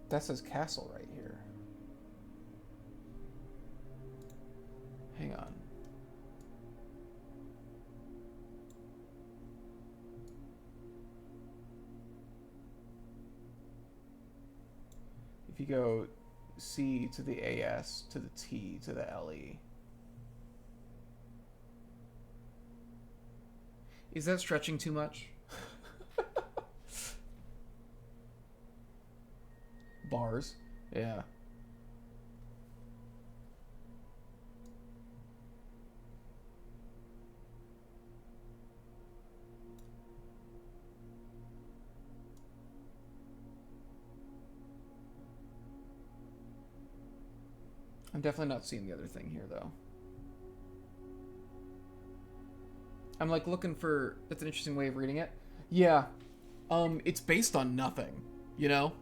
That says castle right here. Hang on. If you go C to the AS to the T to the LE. Is that stretching too much? Bars. Yeah. I'm definitely not seeing the other thing here, though. I'm like looking for... That's an interesting way of reading it. Yeah. It's based on nothing, you know?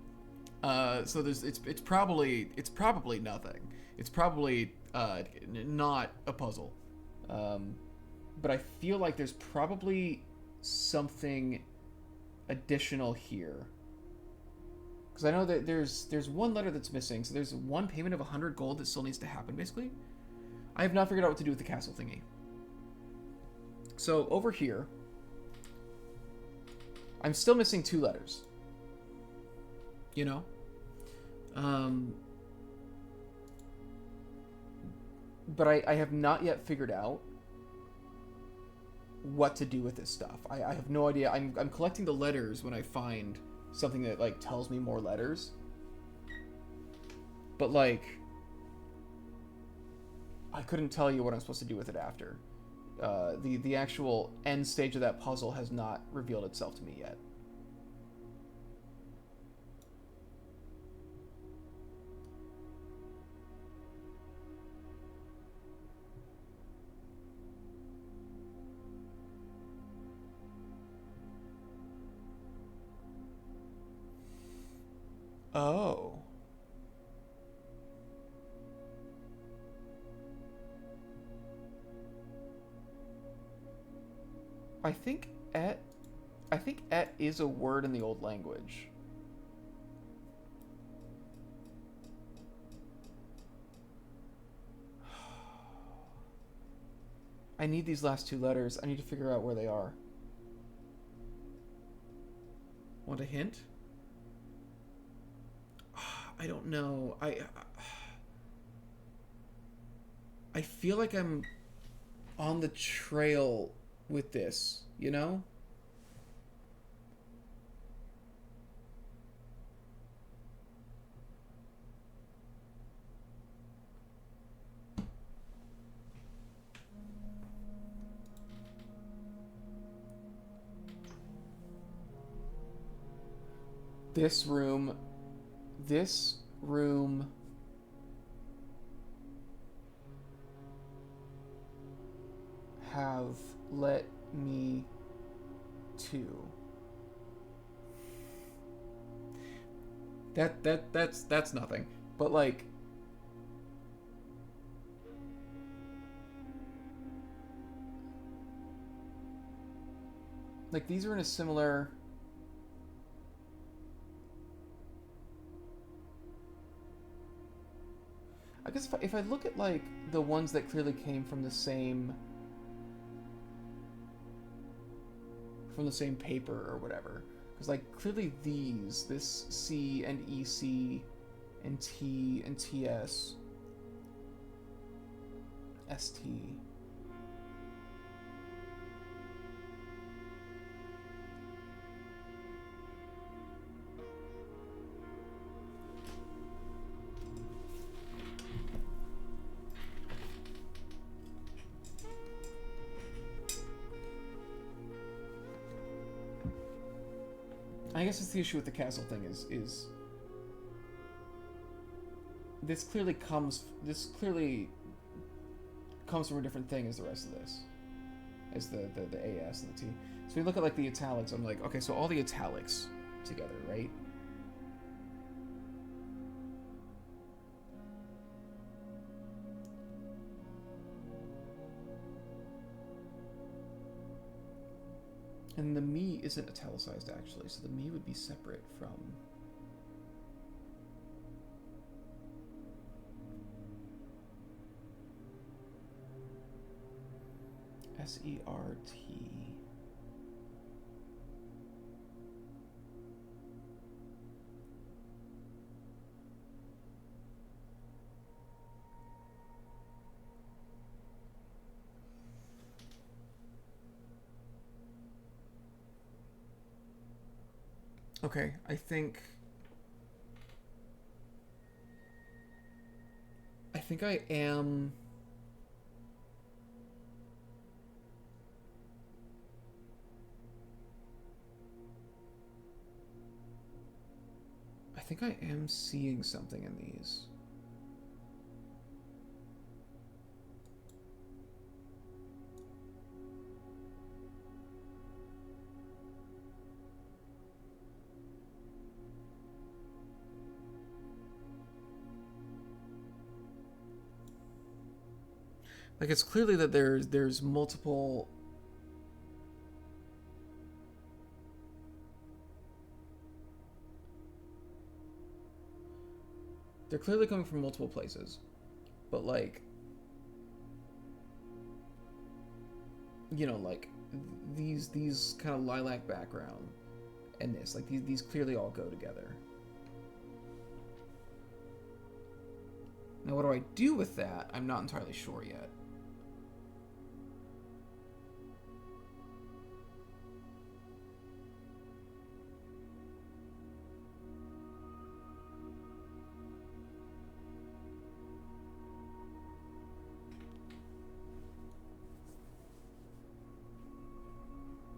So there's it's probably nothing. It's probably not a puzzle. But I feel like there's probably something additional here. Because I know that there's one letter that's missing, so there's one payment of 100 gold that still needs to happen, basically. I have not figured out what to do with the castle thingy. So over here, I'm still missing 2 letters. You know? But I have not yet figured out what to do with this stuff. I have no idea. I'm collecting the letters when I find something that, like, tells me more letters. But, like, I couldn't tell you what I'm supposed to do with it after. The actual end stage of that puzzle has not revealed itself to me yet. Oh. I think et I think et is a word in the old language. I need these last two letters. I need to figure out where they are. Want a hint? I don't know. I feel like I'm on the trail with this, you know? This room this room have let me to. That's nothing. But like these are in a similar. I guess if I look at like the ones that clearly came from the same paper or whatever, because like clearly this C and EC and T and TS, ST. I guess it's the issue with the castle thing is this clearly comes from a different thing as the rest of this, as the AS and the T. So we look at like the italics. I'm like, okay, so all the italics together, right? And the me isn't italicized actually, so the me would be separate from. SERT. Okay, I think I am. I think I am seeing something in these. Like it's clearly that there's multiple. They're clearly coming from multiple places, but like, you know, like these kind of lilac background and this, like these clearly all go together. Now, what do I do with that? I'm not entirely sure yet.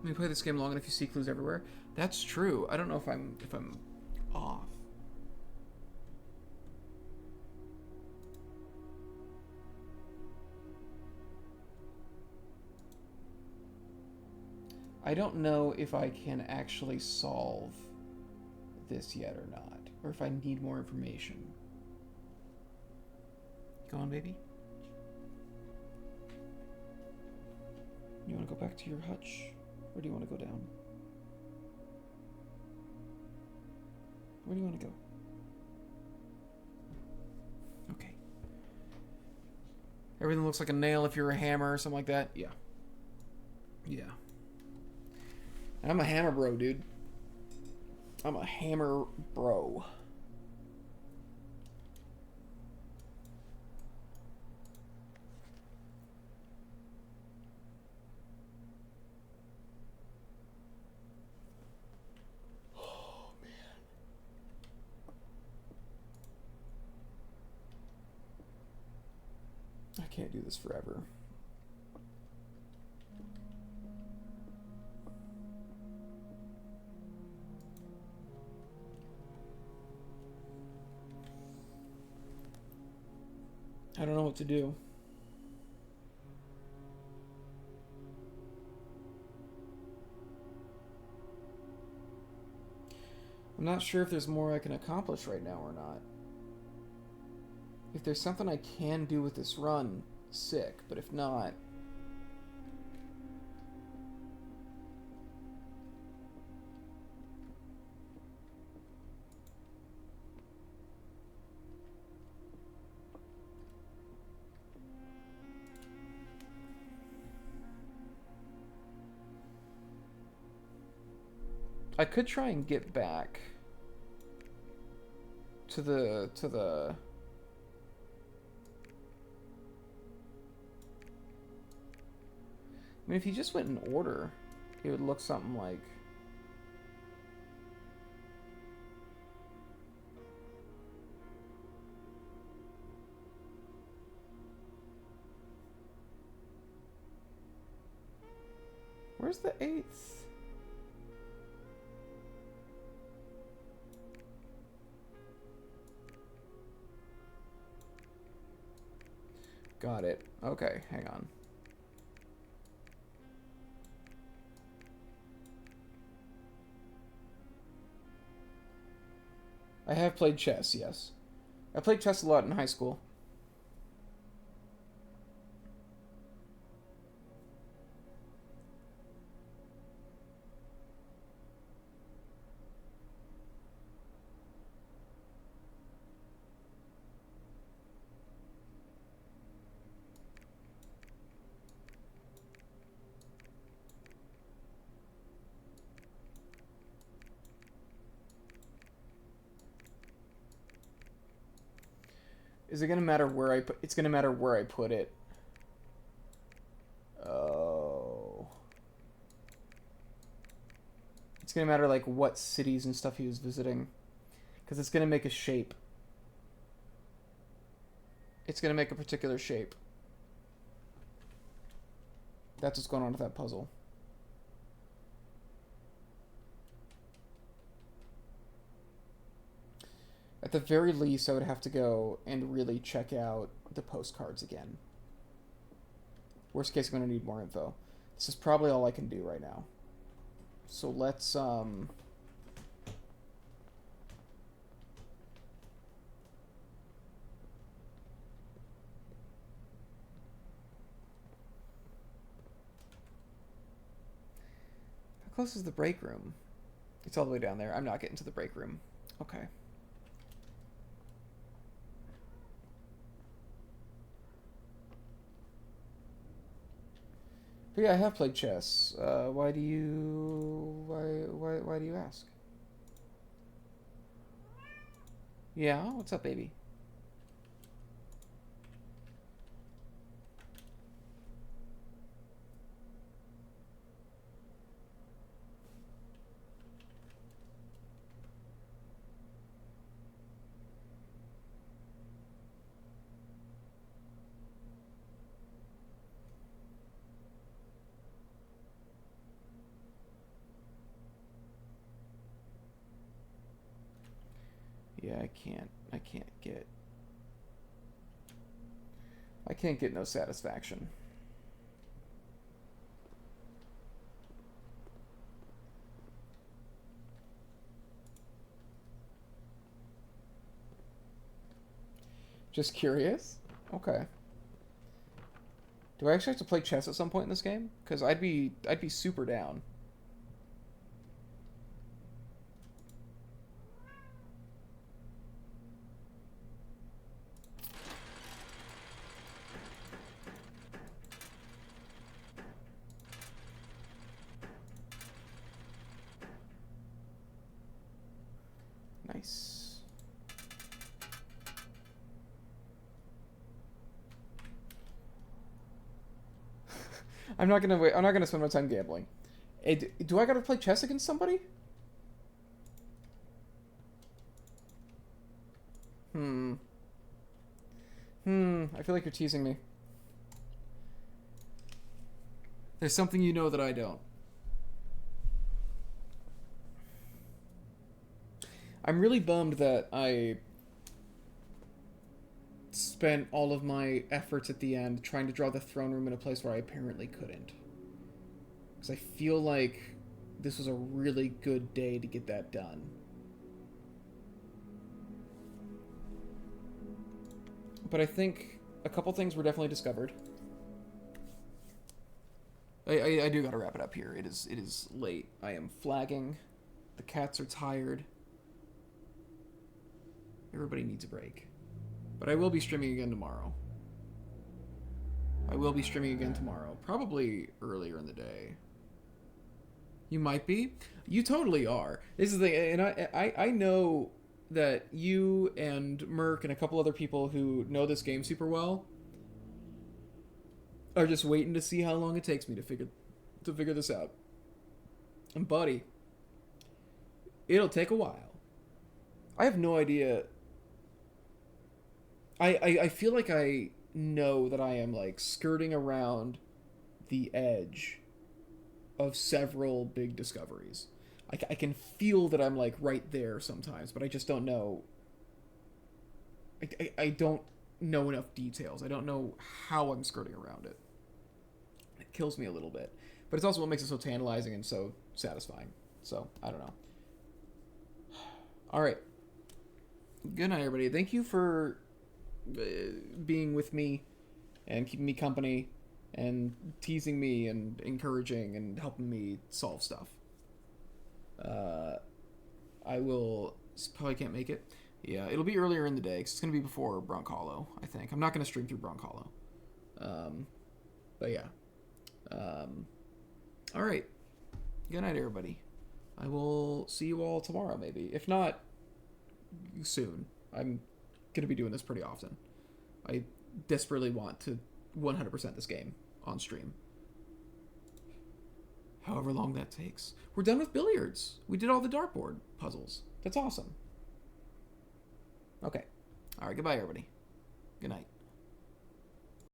When you play this game long enough, you see clues everywhere. That's true. I don't know if I'm off. I don't know if I can actually solve this yet or not. or if I need more information. Go on, baby. You want to go back to your hutch, or do you want to go down? Where do you want to go? Okay. Everything looks like a nail if you're a hammer or something like that. Yeah. Yeah. I'm a hammer bro, dude. I'm a hammer bro. Oh, man. I can't do this forever. I don't know what to do. I'm not sure if there's more I can accomplish right now or not. If there's something I can do with this run, sick. But if not... I could try and get back to the I mean, if you just went in order, it would look something like... Where's the 8th? Got it. Okay, hang on. I have played chess, yes. I played chess a lot in high school. Is it gonna matter where I put? It's gonna matter where I put it. Oh. It's gonna matter like what cities and stuff he was visiting, because it's gonna make a shape. It's gonna make a particular shape. That's what's going on with that puzzle. At the very least, I would have to go and really check out the postcards again. Worst case, I'm going to need more info. This is probably all I can do right now. So let's, How close is the break room? It's all the way down there. I'm not getting to the break room. Okay. But yeah, I have played chess. Why do you ask? Yeah, what's up, baby? Yeah, I can't get no satisfaction. Just curious? Okay. Do I actually have to play chess at some point in this game? Because I'd be super down. Nice. I'm not gonna wait. I'm not gonna spend my time gambling. Hey, do I gotta play chess against somebody? Hmm. I feel like you're teasing me. There's something you know that I don't. I'm really bummed that I spent all of my efforts at the end trying to draw the throne room in a place where I apparently couldn't. Because I feel like this was a really good day to get that done. But I think a couple things were definitely discovered. I do gotta wrap it up here. It is late. I am flagging. The cats are tired. Everybody needs a break. But I will be streaming again tomorrow. Probably earlier in the day. You might be. You totally are. This is the thing, and I know that you and Merc and a couple other people who know this game super well are just waiting to see how long it takes me to figure this out. And buddy, it'll take a while. I have no idea. I feel like I know that I am like skirting around the edge of several big discoveries. I can feel that I'm like right there sometimes, but I just don't know. I don't know enough details. I don't know how I'm skirting around it. It kills me a little bit. But it's also what makes it so tantalizing and so satisfying. So, I don't know. Alright. Good night, everybody. Thank you for being with me and keeping me company and teasing me and encouraging and helping me solve stuff. I will probably can't make it. Yeah, it'll be earlier in the day because it's gonna be before Bronc Hollow, I think. I'm not gonna stream through Bronc Hollow. But yeah. All right. Good night, everybody. I will see you all tomorrow, maybe. If not, soon. I'm gonna be doing this pretty often. I desperately want to 100% this game on stream. However long that takes. We're done with billiards. We did all the dartboard puzzles. That's awesome. Okay. All right, goodbye, everybody. Good night.